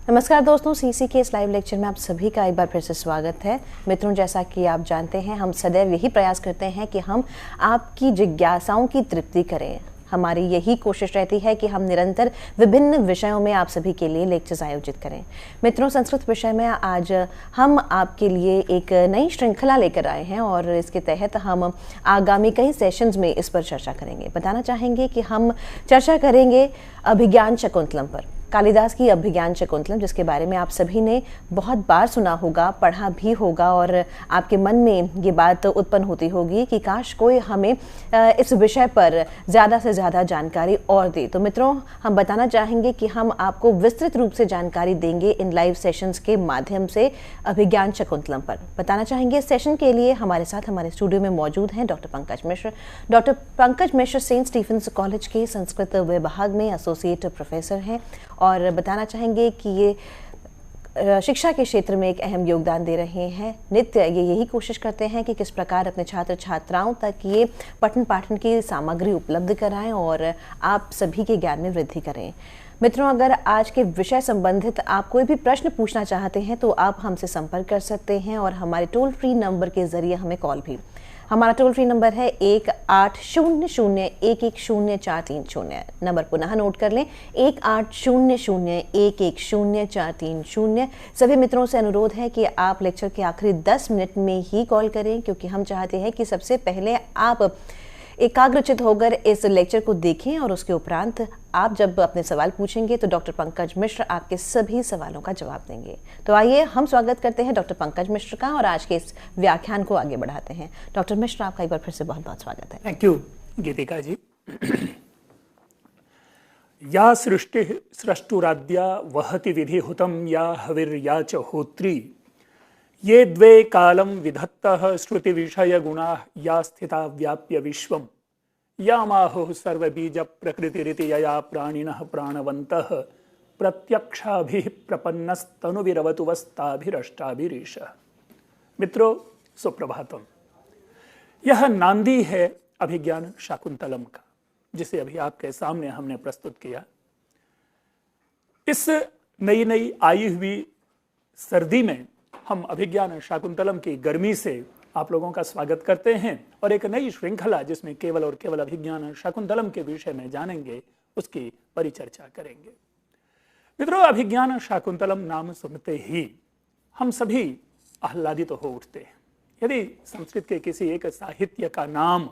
नमस्कार दोस्तों, सीसी के इस लाइव लेक्चर में आप सभी का एक बार फिर से स्वागत है। मित्रों, जैसा कि आप जानते हैं, हम सदैव यही प्रयास करते हैं कि हम आपकी जिज्ञासाओं की तृप्ति करें। हमारी यही कोशिश रहती है कि हम निरंतर विभिन्न विषयों में आप सभी के लिए लेक्चर्स आयोजित करें। मित्रों, संस्कृत विषय में आज हम आपके लिए एक नई श्रृंखला लेकर आए हैं और इसके तहत हम आगामी कई सेशंस में इस पर चर्चा करेंगे। बताना चाहेंगे कि हम चर्चा करेंगे अभिज्ञान शकुंतलम पर, कालिदास की अभिज्ञान शकुंतलम, जिसके बारे में आप सभी ने बहुत बार सुना होगा, पढ़ा भी होगा और आपके मन में ये बात उत्पन्न होती होगी कि काश कोई हमें इस विषय पर ज़्यादा से ज़्यादा जानकारी और दे। तो मित्रों, हम बताना चाहेंगे कि हम आपको विस्तृत रूप से जानकारी देंगे इन लाइव सेशंस के माध्यम से अभिज्ञान शकुंतलम पर। बताना चाहेंगे इस सेशन के लिए हमारे साथ हमारे स्टूडियो में मौजूद हैं डॉक्टर पंकज मिश्र। डॉक्टर पंकज मिश्र सेंट स्टीफेंस कॉलेज के संस्कृत विभाग में एसोसिएट प्रोफेसर हैं और बताना चाहेंगे कि ये शिक्षा के क्षेत्र में एक अहम योगदान दे रहे हैं। नित्य ये यही कोशिश करते हैं कि किस प्रकार अपने छात्र छात्राओं तक ये पठन पाठन की सामग्री उपलब्ध कराएं और आप सभी के ज्ञान में वृद्धि करें। मित्रों, अगर आज के विषय संबंधित आप कोई भी प्रश्न पूछना चाहते हैं तो आप हमसे संपर्क कर सकते हैं और हमारे टोल फ्री नंबर के जरिए हमें कॉल भी। हमारा टोल फ्री नंबर है 1800110430। नंबर पुनः नोट कर लें, 1800110430। सभी मित्रों से अनुरोध है कि आप लेक्चर के आखिरी 10 मिनट में ही कॉल करें, क्योंकि हम चाहते हैं कि सबसे पहले आप एकाग्रचित होकर इस लेक्चर को देखें और उसके उपरांत आप जब अपने सवाल पूछेंगे तो डॉक्टर पंकज मिश्र आपके सभी सवालों का जवाब देंगे। तो आइए हम स्वागत करते हैं डॉक्टर पंकज मिश्र का और आज के इस व्याख्यान को आगे बढ़ाते हैं। डॉक्टर मिश्र, आपका एक बार फिर से बहुत बहुत स्वागत है। थैंक यू गीतिका जी। या सृष्टि सृष्टुराद्या वहति विधिहुतम या हविर्या च होत्री, ये द्वे कालम विधत्तः श्रुति विषय गुणा या स्थिता व्याप्य विश्वम, या माहुः सर्वबीज प्रकृतिरिति यया प्राणिनः प्राणवन्तः, प्रत्यक्षाभिः प्रपन्नस्तनुभिरवतु वस्ताभिरष्टाभिरीशः। मित्रों, सुप्रभातम। यह नांदी है अभिज्ञान शाकुंतलम का, जिसे अभी आपके सामने हमने प्रस्तुत किया। इस नई नई आई हुई सर्दी में हम अभिज्ञान शाकुंतलम की गर्मी से आप लोगों का स्वागत करते हैं और एक नई श्रृंखला जिसमें केवल और केवल अभिज्ञान शाकुंतलम के विषय में जानेंगे, उसकी परिचर्चा करेंगे। मित्रों, अभिज्ञान शाकुंतलम नाम सुनते ही हम सभी आह्लादित हो उठते हैं। यदि संस्कृत के किसी एक साहित्य का नाम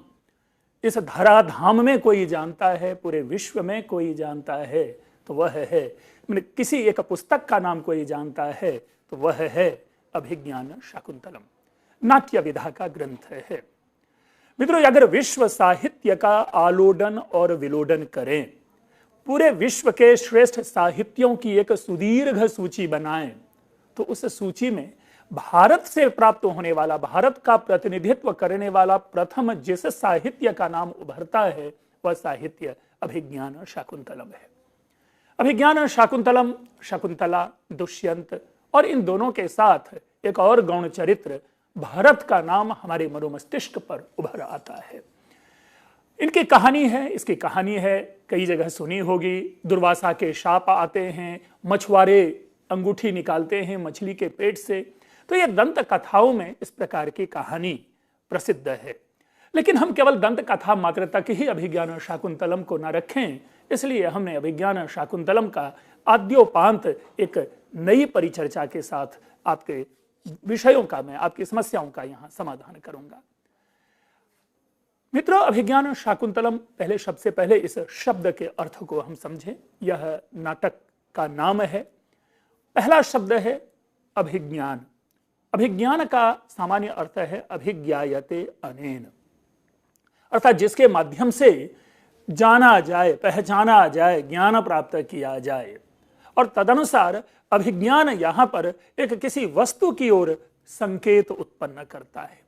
इस धराधाम में कोई जानता है, पूरे विश्व में कोई जानता है, तो वह है, किसी एक पुस्तक का नाम कोई जानता है तो वह है अभिज्ञान शाकुंतलम। नाट्य विधा का ग्रंथ है। मित्रों, अगर विश्व साहित्य का आलोडन और विलोडन करें, पूरे विश्व के श्रेष्ठ साहित्यों की एक सुदीर्घ सूची बनाएं, तो उस सूची में भारत से प्राप्त होने वाला, भारत का प्रतिनिधित्व करने वाला प्रथम जिस साहित्य का नाम उभरता है वह साहित्य अभिज्ञान शाकुंतलम है। अभिज्ञान शाकुंतलम, शकुंतला, दुष्यंत और इन दोनों के साथ एक और गौण चरित्र भरत का नाम हमारे मनोमस्तिष्क पर उभर आता है। इनकी कहानी है, इसकी कहानी है, कई जगह सुनी होगी। दुर्वासा के शाप आते हैं, मछुआरे अंगूठी निकालते हैं मछली के पेट से। तो ये दंत कथाओं में इस प्रकार की कहानी प्रसिद्ध है। लेकिन हम केवल दंत कथा मात्र तक ही अभिज्ञान शाकुंतलम को न रखें, इसलिए हमने अभिज्ञान शाकुंतलम का आद्योपांत एक नई परिचर्चा के साथ आपके विषयों का, मैं आपकी समस्याओं का यहां समाधान करूंगा। मित्रों, अभिज्ञान शाकुंतलम, पहले शब्द से पहले इस शब्द के अर्थ को हम समझें। यह नाटक का नाम है। पहला शब्द है अभिज्ञान। अभिज्ञान का सामान्य अर्थ है अभिज्ञायते अनेन, अर्थात जिसके माध्यम से जाना जाए, पहचाना जाए, ज्ञान प्राप्त किया जाए। और तदनुसार अभिज्ञान यहां पर एक किसी वस्तु की ओर संकेत उत्पन्न करता है।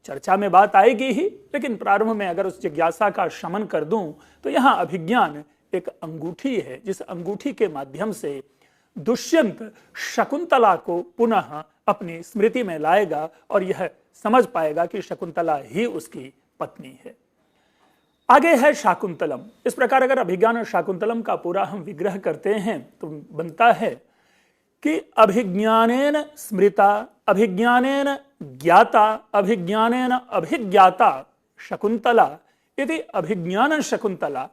चर्चा में बात आएगी ही, लेकिन प्रारंभ में अगर उस जिज्ञासा का शमन कर दूं तो यहां अभिज्ञान एक अंगूठी है, जिस अंगूठी के माध्यम से दुष्यंत शकुंतला को पुनः अपनी स्मृति में लाएगा और यह समझ पाएगा कि शकुंतला ही उसकी पत्नी है। आगे है शाकुंतलम। इस प्रकार अगर अभिज्ञान शाकुंतलम का पूरा हम विग्रह करते हैं तो बनता है कि अभिज्ञानेन स्मृता, अभिज्ञानेन ज्ञाता, अभिज्ञानेन अभिज्ञाता शकुंतला यदि अभिज्ञान शकुंतला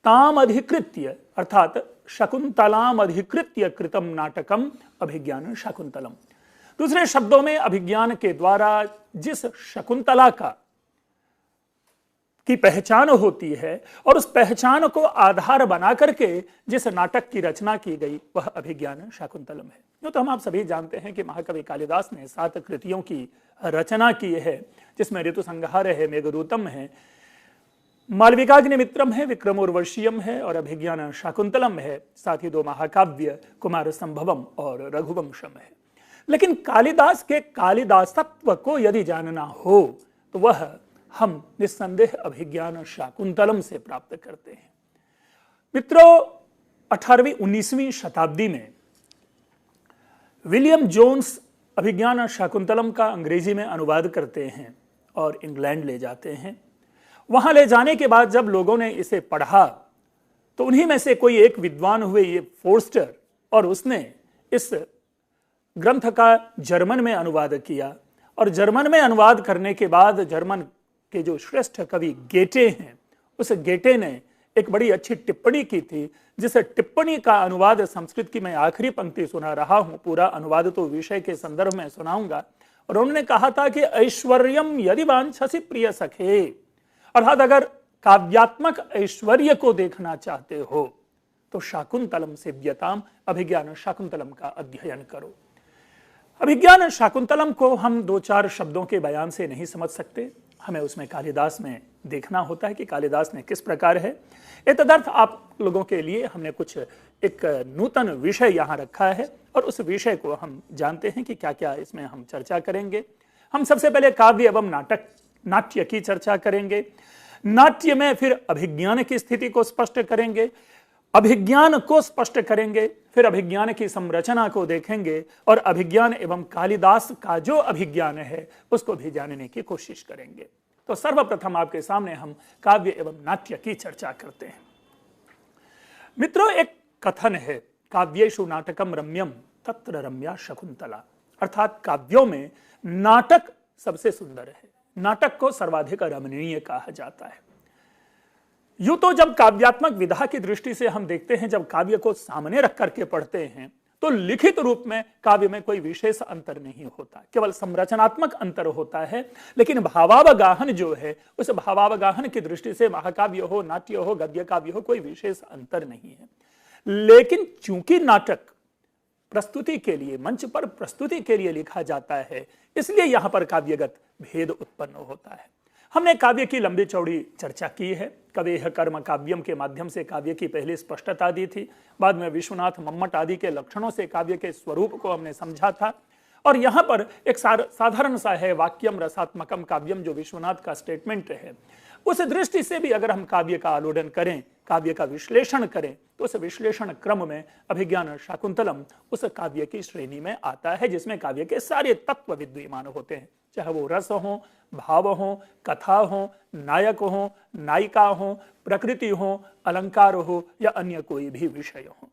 ताम अधिकृत्य, अर्थात शकुंतलाम अधिकृत्य कृतम नाटकम अभिज्ञान शकुंतलम। दूसरे शब्दों में अभिज्ञान के द्वारा जिस शकुंतला की पहचान होती है और उस पहचान को आधार बना करके जिस नाटक की रचना की गई वह अभिज्ञान शाकुंतलम है। यूं तो हम आप सभी जानते हैं कि महाकवि कालिदास ने 7 कृतियों की रचना की है, जिसमें ऋतुसंहार है, मेघदूतम है, मालविकाग्निमित्रम है, विक्रमोर्वशीयम है और अभिज्ञान शाकुंतलम है। साथ ही 2 महाकाव्य कुमार संभवम और रघुवंशम है। लेकिन कालिदास के कालिदासत्व को यदि जानना हो तो वह हम निस्संदेह अभिज्ञान शाकुंतलम से प्राप्त करते हैं। मित्रों, 18वीं 19वीं शताब्दी में विलियम जोन्स अभिज्ञान शाकुंतलम का अंग्रेजी में अनुवाद करते हैं और इंग्लैंड ले जाते हैं। वहां ले जाने के बाद जब लोगों ने इसे पढ़ा तो उन्हीं में से कोई एक विद्वान हुए, ये फोर्स्टर, और उसने इस ग्रंथ का जर्मन में अनुवाद किया। और जर्मन में अनुवाद करने के बाद जर्मन के जो श्रेष्ठ कवि गेटे हैं, उस गेटे ने एक बड़ी अच्छी टिप्पणी की थी, जिस टिप्पणी का अनुवाद संस्कृत की मैं आखिरी पंक्ति सुना रहा हूं। पूरा अनुवाद तो विषय के संदर्भ में सुनाऊंगा। और उन्होंने कहा था कि ऐश्वर्यम यदि वांछसि प्रिय सखे, अर्थात अगर काव्यात्मक ऐश्वर्य को देखना चाहते हो तो शाकुंतलम सेव्यताम, अभिज्ञान शाकुंतलम का अध्ययन करो। अभिज्ञान शाकुंतलम को हम 2-4 शब्दों के बयान से नहीं समझ सकते, हमें उसमें कालिदास में देखना होता है कि कालिदास ने किस प्रकार है। तदर्थ आप लोगों के लिए हमने कुछ एक नूतन विषय यहाँ रखा है और उस विषय को हम जानते हैं कि क्या क्या इसमें हम चर्चा करेंगे। हम सबसे पहले काव्य एवं नाट्य की चर्चा करेंगे। नाट्य में फिर अभिज्ञान की स्थिति को स्पष्ट करेंगे, अभिज्ञान को स्पष्ट करेंगे, फिर अभिज्ञान की संरचना को देखेंगे और अभिज्ञान एवं कालिदास का जो अभिज्ञान है उसको भी जानने की कोशिश करेंगे। तो सर्वप्रथम आपके सामने हम काव्य एवं नाट्य की चर्चा करते हैं। मित्रों, एक कथन है, काव्येषु नाटकम रम्यम तत्र रम्या शकुंतला, अर्थात काव्यों में नाटक सबसे सुंदर है, नाटक को सर्वाधिक रमणीय कहा जाता है। यूं तो जब काव्यात्मक विधा की दृष्टि से हम देखते हैं, जब काव्य को सामने रख करके पढ़ते हैं तो लिखित रूप में काव्य में कोई विशेष अंतर नहीं होता, केवल संरचनात्मक अंतर होता है। लेकिन भावावगाहन जो है, उस भावावगाहन की दृष्टि से महाकाव्य हो, नाट्य हो, गद्य काव्य हो, कोई विशेष अंतर नहीं है। लेकिन चूंकि नाटक प्रस्तुति के लिए, मंच पर प्रस्तुति के लिए लिखा जाता है, इसलिए यहां पर काव्यगत भेद उत्पन्न होता है। हमने काव्य की लंबी चौड़ी चर्चा की है। कवेह कर्म काव्यम के माध्यम से काव्य की पहले स्पष्टता दी थी, बाद में विश्वनाथ मम्मट आदि के लक्षणों से काव्य के स्वरूप को हमने समझा था। और यहाँ पर एक साधारण सा है, वाक्यम रसात्मकम काव्यम, जो विश्वनाथ का स्टेटमेंट है। उस दृष्टि से भी अगर हम काव्य का आलोडन करें, काव्य का विश्लेषण करें, तो उस विश्लेषण क्रम में अभिज्ञान शाकुंतलम उस काव्य की श्रेणी में आता है, जिसमें काव्य के सारे तत्व विद्यमान होते हैं, चाहे वो रस हो, भाव हो, कथा हो, नायक हो, नायिका हो, प्रकृति हो, अलंकार हो या अन्य कोई भी विषय हो।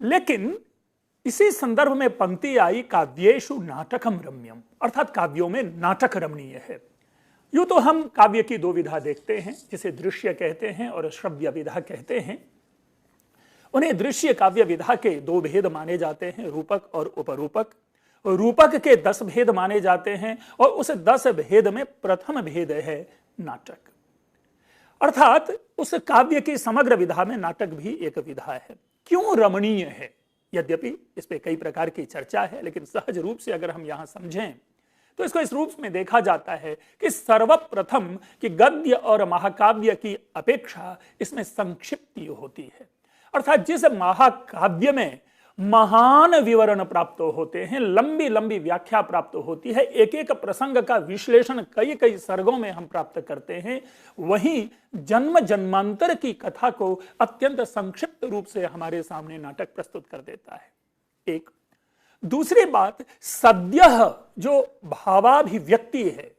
लेकिन इसी संदर्भ में पंक्ति आई, काव्येषु नाटकम रम्यम, अर्थात काव्यों में नाटक रमणीय है। यूं तो हम काव्य की 2 विधा देखते हैं, जिसे दृश्य कहते हैं और श्रव्य विधा कहते हैं। उन्हें दृश्य काव्य विधा के 2 भेद माने जाते हैं, रूपक और उपरूपक। रूपक के 10 भेद माने जाते हैं और उस 10 भेद में प्रथम भेद है नाटक, अर्थात उस काव्य की समग्र विधा में नाटक भी एक विधा है। क्यों रमणीय है? यद्यपि इस पे कई प्रकार की चर्चा है, लेकिन सहज रूप से अगर हम यहां समझें तो इसको इस रूप में देखा जाता है कि सर्वप्रथम कि गद्य और महाकाव्य की अपेक्षा इसमें संक्षिप्ति होती है, अर्थात जिस महाकाव्य में महान विवरण प्राप्त होते हैं, लंबी लंबी व्याख्या प्राप्त होती है, एक एक प्रसंग का विश्लेषण कई कई सर्गों में हम प्राप्त करते हैं, वहीं जन्म जन्मांतर की कथा को अत्यंत संक्षिप्त रूप से हमारे सामने नाटक प्रस्तुत कर देता है। एक दूसरी बात, सद्यः जो भावाभिव्यक्ति है,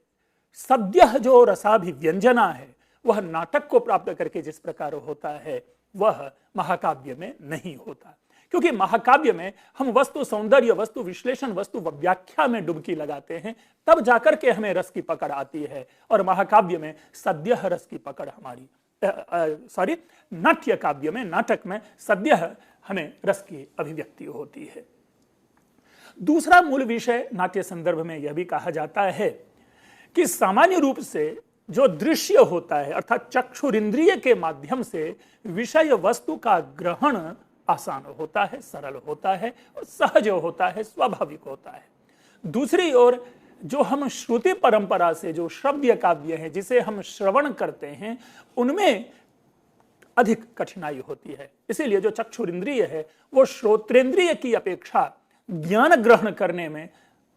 सद्यः जो रसाभिव्यंजना है, वह नाटक को प्राप्त करके जिस प्रकार होता है वह महाकाव्य में नहीं होता। क्योंकि महाकाव्य में हम वस्तु सौंदर्य, वस्तु विश्लेषण, वस्तु व्याख्या में डुबकी लगाते हैं, तब जाकर के हमें रस की पकड़ आती है। और महाकाव्य में सद्यः रस की पकड़ हमारी नाट्य काव्य में, नाटक में सद्यः हमें रस की अभिव्यक्ति होती है। दूसरा मूल विषय नाट्य संदर्भ में यह भी कहा जाता है कि सामान्य रूप से जो दृश्य होता है, अर्थात चक्षुरिंद्रिय के माध्यम से विषय वस्तु का ग्रहण आसान होता है, सरल होता है और सहज होता है, स्वाभाविक होता है। दूसरी ओर जो हम श्रुति परंपरा से जो श्रव्य काव्य है, जिसे हम श्रवण करते हैं, उनमें अधिक कठिनाई होती है। इसीलिए जो चक्षुरिंद्रिय है वो श्रोत्रेंद्रिय की अपेक्षा ज्ञान ग्रहण करने में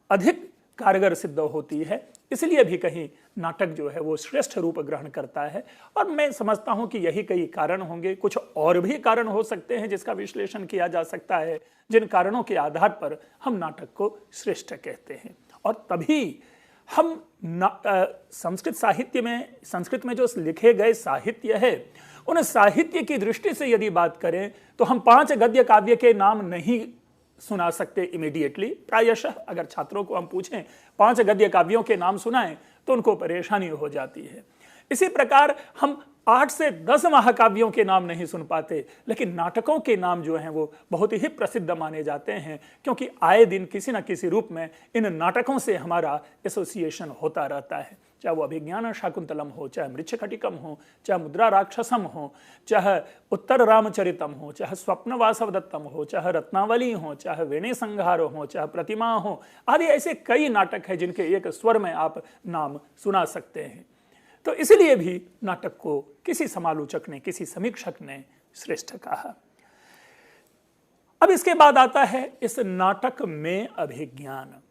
अधिक कारगर सिद्ध होती है। इसलिए भी कहीं नाटक जो है वो श्रेष्ठ रूप ग्रहण करता है। और मैं समझता हूं कि यही कई कारण होंगे, कुछ और भी कारण हो सकते हैं जिसका विश्लेषण किया जा सकता है, जिन कारणों के आधार पर हम नाटक को श्रेष्ठ कहते हैं। और तभी हम संस्कृत साहित्य में, संस्कृत में जो लिखे गए साहित्य है, उन साहित्य की दृष्टि से यदि बात करें तो हम 5 गद्य काव्य के नाम नहीं सुना सकते इमीडिएटली। प्रायशः अगर छात्रों को हम पूछें 5 गद्य काव्यों के नाम सुनाएं तो उनको परेशानी हो जाती है। इसी प्रकार हम 8 से 10 महाकाव्यों के नाम नहीं सुन पाते, लेकिन नाटकों के नाम जो हैं वो बहुत ही प्रसिद्ध माने जाते हैं, क्योंकि आए दिन किसी न किसी रूप में इन नाटकों से हमारा एसोसिएशन होता रहता है। चाहे वो अभिज्ञान शाकुंतलम हो, चाहे मृच्छकटिकम हो, चाहे मुद्रा राक्षसम हो, चाहे उत्तर रामचरितम हो, चाहे स्वप्न वासवदत्तम हो, चाहे रत्नावली हो, चाहे वेणे संहार हो, चाहे प्रतिमा हो, आदि ऐसे कई नाटक हैं जिनके एक स्वर में आप नाम सुना सकते हैं। तो इसलिए भी नाटक को किसी समालोचक ने, किसी समीक्षक ने श्रेष्ठ कहा। अब इसके बाद आता है इस नाटक में अभिज्ञान।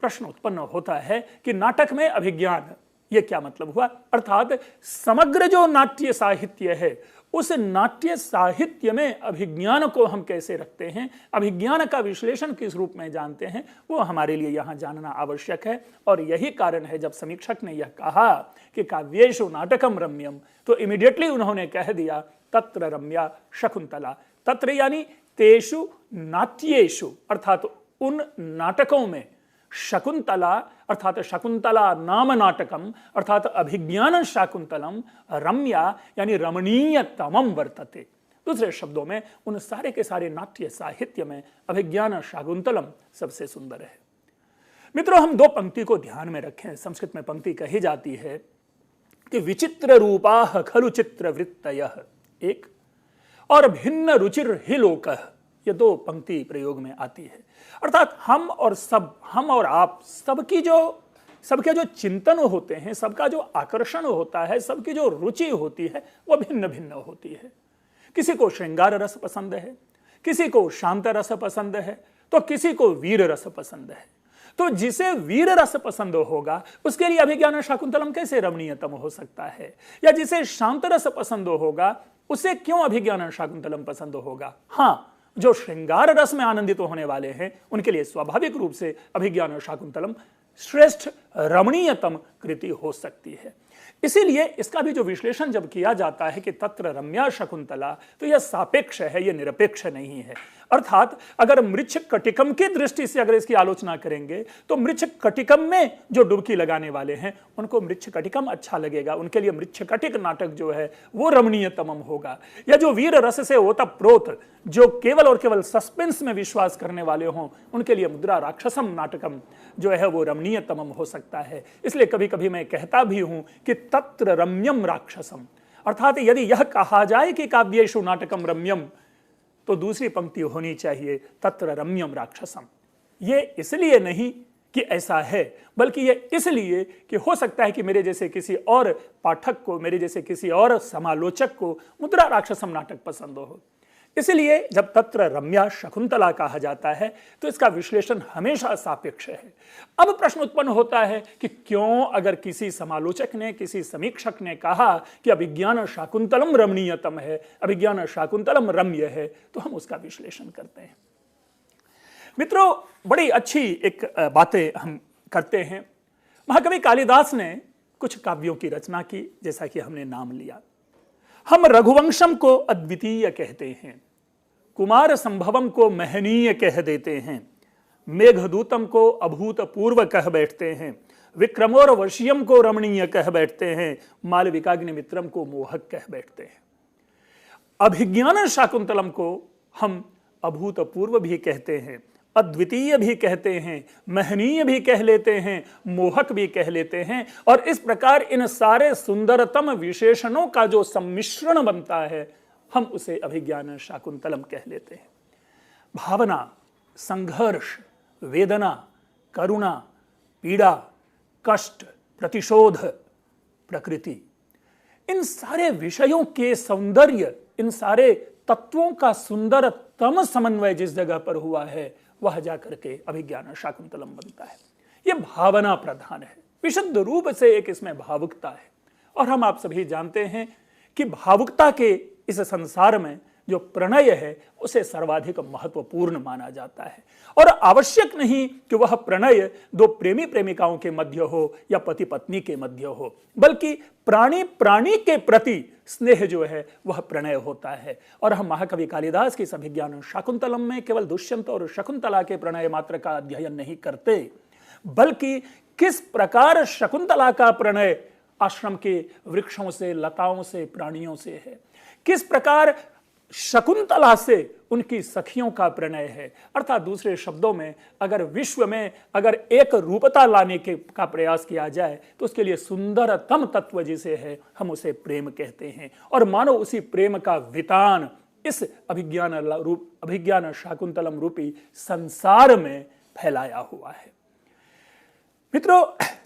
प्रश्न उत्पन्न होता है कि नाटक में अभिज्ञान ये क्या मतलब हुआ, अर्थात समग्र जो नाट्य साहित्य है उस नाट्य साहित्य में अभिज्ञान को हम कैसे रखते हैं, अभिज्ञान का विश्लेषण किस रूप में जानते हैं, वो हमारे लिए यहाँ जानना आवश्यक है। और यही कारण है जब समीक्षक ने यह कहा कि काव्येषु नाटकम रम्यम, तो इमीडिएटली उन्होंने कह दिया तत्र रम्या शकुंतला। तत्र यानी तेषु नाट्येषु, अर्थात उन नाटकों में, शकुंतला अर्थात शकुंतला नाम नाटकम अर्थात अभिज्ञान शाकुंतलम रम्या यानी रमणीयतमम वर्तते। दूसरे शब्दों में उन सारे के सारे नाट्य साहित्य में अभिज्ञान शाकुंतलम सबसे सुंदर है। मित्रों, हम 2 पंक्ति को ध्यान में रखें। संस्कृत में पंक्ति कही जाती है कि विचित्र रूपाः खलु चित्र वृत्तयः, एक, और भिन्न रुचिर हि लोकः, ये 2 पंक्ति प्रयोग में आती है। अर्थात हम और सब, हम और आप, सबके जो चिंतन होते हैं, सबका जो आकर्षण होता है, सबकी जो रुचि होती है वो भिन्न भिन्न होती है। किसी को श्रृंगार रस पसंद है, किसी को शांत रस पसंद है, तो किसी को वीर रस पसंद है। तो जिसे वीर रस पसंद होगा उसके लिए अभिज्ञान शाकुंतलम कैसे रमणीयतम हो सकता है, या जिसे शांत रस पसंद होगा उसे क्यों अभिज्ञान शाकुंतलम पसंद होगा। हाँ, जो श्रृंगार रस में आनंदित होने वाले हैं उनके लिए स्वाभाविक रूप से अभिज्ञान शाकुंतलम श्रेष्ठ रमणीयतम कृति हो सकती है। इसीलिए इसका भी जो विश्लेषण जब किया जाता है कि तत्र रम्या शकुंतला, तो यह सापेक्ष है, यह निरपेक्ष नहीं है। अर्थात अगर मृच्छकटिकम की दृष्टि से अगर इसकी आलोचना करेंगे तो मृच्छकटिकम में जो डुबकी लगाने वाले हैं उनको मृच्छकटिकम अच्छा लगेगा, उनके लिए मृच्छकटिक नाटक जो है वो रमणीयतमम होगा। या जो वीर रस से ओतप्रोत, जो केवल और केवल सस्पेंस में विश्वास करने वाले हों, उनके लिए मुद्रा राक्षसम नाटकम जो है वो रमणीयतमम हो सकता है। इसलिए कभी कभी मैं कहता भी हूं कि तत्र रम्यम राक्षसम, अर्थात यदि यह कहा जाए कि काव्येषु नाटकम रम्यम, तो दूसरी पंक्ति होनी चाहिए तत्र रम्यम राक्षसम। ये इसलिए नहीं कि ऐसा है, बल्कि ये इसलिए कि हो सकता है कि मेरे जैसे किसी और पाठक को, मेरे जैसे किसी और समालोचक को मुद्रा राक्षसम नाटक पसंद हो। इसलिए जब तत्र रम्या शकुंतला कहा जाता है तो इसका विश्लेषण हमेशा सापेक्ष है। अब प्रश्न उत्पन्न होता है कि क्यों, अगर किसी समालोचक ने, किसी समीक्षक ने कहा कि अभिज्ञान शाकुंतलम रमणीयतम है, अभिज्ञान शाकुंतलम रम्य है, तो हम उसका विश्लेषण करते हैं। मित्रों, बड़ी अच्छी एक बातें हम करते हैं। महाकवि कालिदास ने कुछ काव्यों की रचना की, जैसा कि हमने नाम लिया। हम रघुवंशम को अद्वितीय कहते हैं, कुमार संभवम को महनीय कह देते हैं, मेघदूतम को अभूतपूर्व कह बैठते हैं, विक्रमोर वशियम को रमणीय कह बैठते हैं, मालविकाग्निमित्रम को मोहक कह बैठते हैं। अभिज्ञान शाकुंतलम को हम अभूतपूर्व भी कहते हैं, अद्वितीय भी कहते हैं, महनीय भी कह लेते हैं, मोहक भी कह लेते हैं। और इस प्रकार इन सारे सुंदरतम विशेषणों का जो सम्मिश्रण बनता है, हम उसे अभिज्ञान शाकुंतलम कह लेते हैं। भावना, संघर्ष, वेदना, करुणा, पीड़ा, कष्ट, प्रतिशोध, प्रकृति, इन सारे विषयों के सौंदर्य, इन सारे तत्वों का सुंदरतम समन्वय जिस जगह पर हुआ है, वह जाकर के अभिज्ञान शाकुंतलम बनता है। यह भावना प्रधान है, विशुद्ध रूप से एक इसमें भावुकता है। और हम आप सभी जानते हैं कि भावुकता के इस संसार में जो प्रणय है उसे सर्वाधिक महत्वपूर्ण माना जाता है। और आवश्यक नहीं कि वह प्रणय दो प्रेमी प्रेमिकाओं के मध्य हो या पति पत्नी के मध्य हो, बल्कि प्राणी प्राणी के प्रति स्नेह जो है वह प्रणय होता है। और हम महाकवि कालिदास की इस अभिज्ञान शाकुंतलम में केवल दुष्यंत और शकुंतला के प्रणय मात्र का अध्ययन नहीं करते, बल्कि किस प्रकार शकुंतला का प्रणय आश्रम के वृक्षों से, लताओं से, प्राणियों से है, किस प्रकार शकुंतला से उनकी सखियों का प्रणय है। अर्थात दूसरे शब्दों में, अगर विश्व में अगर एक रूपता लाने का प्रयास किया जाए तो उसके लिए सुंदरतम तत्व जिसे है हम उसे प्रेम कहते हैं। और मानो उसी प्रेम का वितान इस अभिज्ञान शाकुंतलम रूपी संसार में फैलाया हुआ है। मित्रों,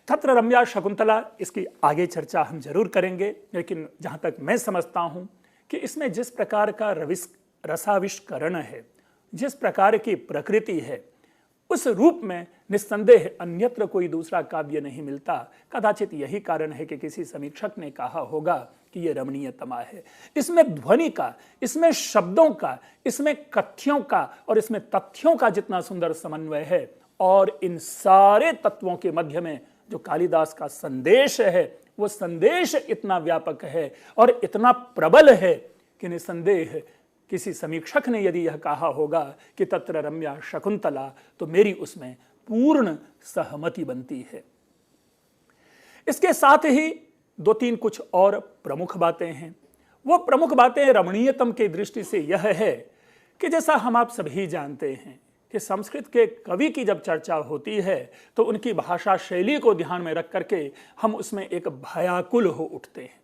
तत्र रम्या शकुंतला, इसकी आगे चर्चा हम जरूर करेंगे, लेकिन जहां तक मैं समझता हूं कि इसमें जिस प्रकार का रसाविष्करण है, जिस प्रकार की प्रकृति है, उस रूप में निस्संदेह अन्यत्र कोई दूसरा काव्य नहीं मिलता। कदाचित यही कारण है कि किसी समीक्षक ने कहा होगा कि यह रमणीयतमा है। इसमें ध्वनि का, इसमें शब्दों का, इसमें कथ्यों का और इसमें तथ्यों का जितना सुंदर समन्वय है, और इन सारे तत्वों के मध्य में जो कालिदास का संदेश है, वो संदेश इतना व्यापक है और इतना प्रबल है कि निसंदेह किसी समीक्षक ने यदि यह कहा होगा कि तत्र रम्या शकुंतला, तो मेरी उसमें पूर्ण सहमति बनती है। इसके साथ ही दो तीन कुछ और प्रमुख बातें हैं। वो प्रमुख बातें रमणीयतम की दृष्टि से यह है कि जैसा हम आप सभी जानते हैं कि संस्कृत के कवि की जब चर्चा होती है तो उनकी भाषा शैली को ध्यान में रख करके हम उसमें एक भयाकुल हो उठते हैं।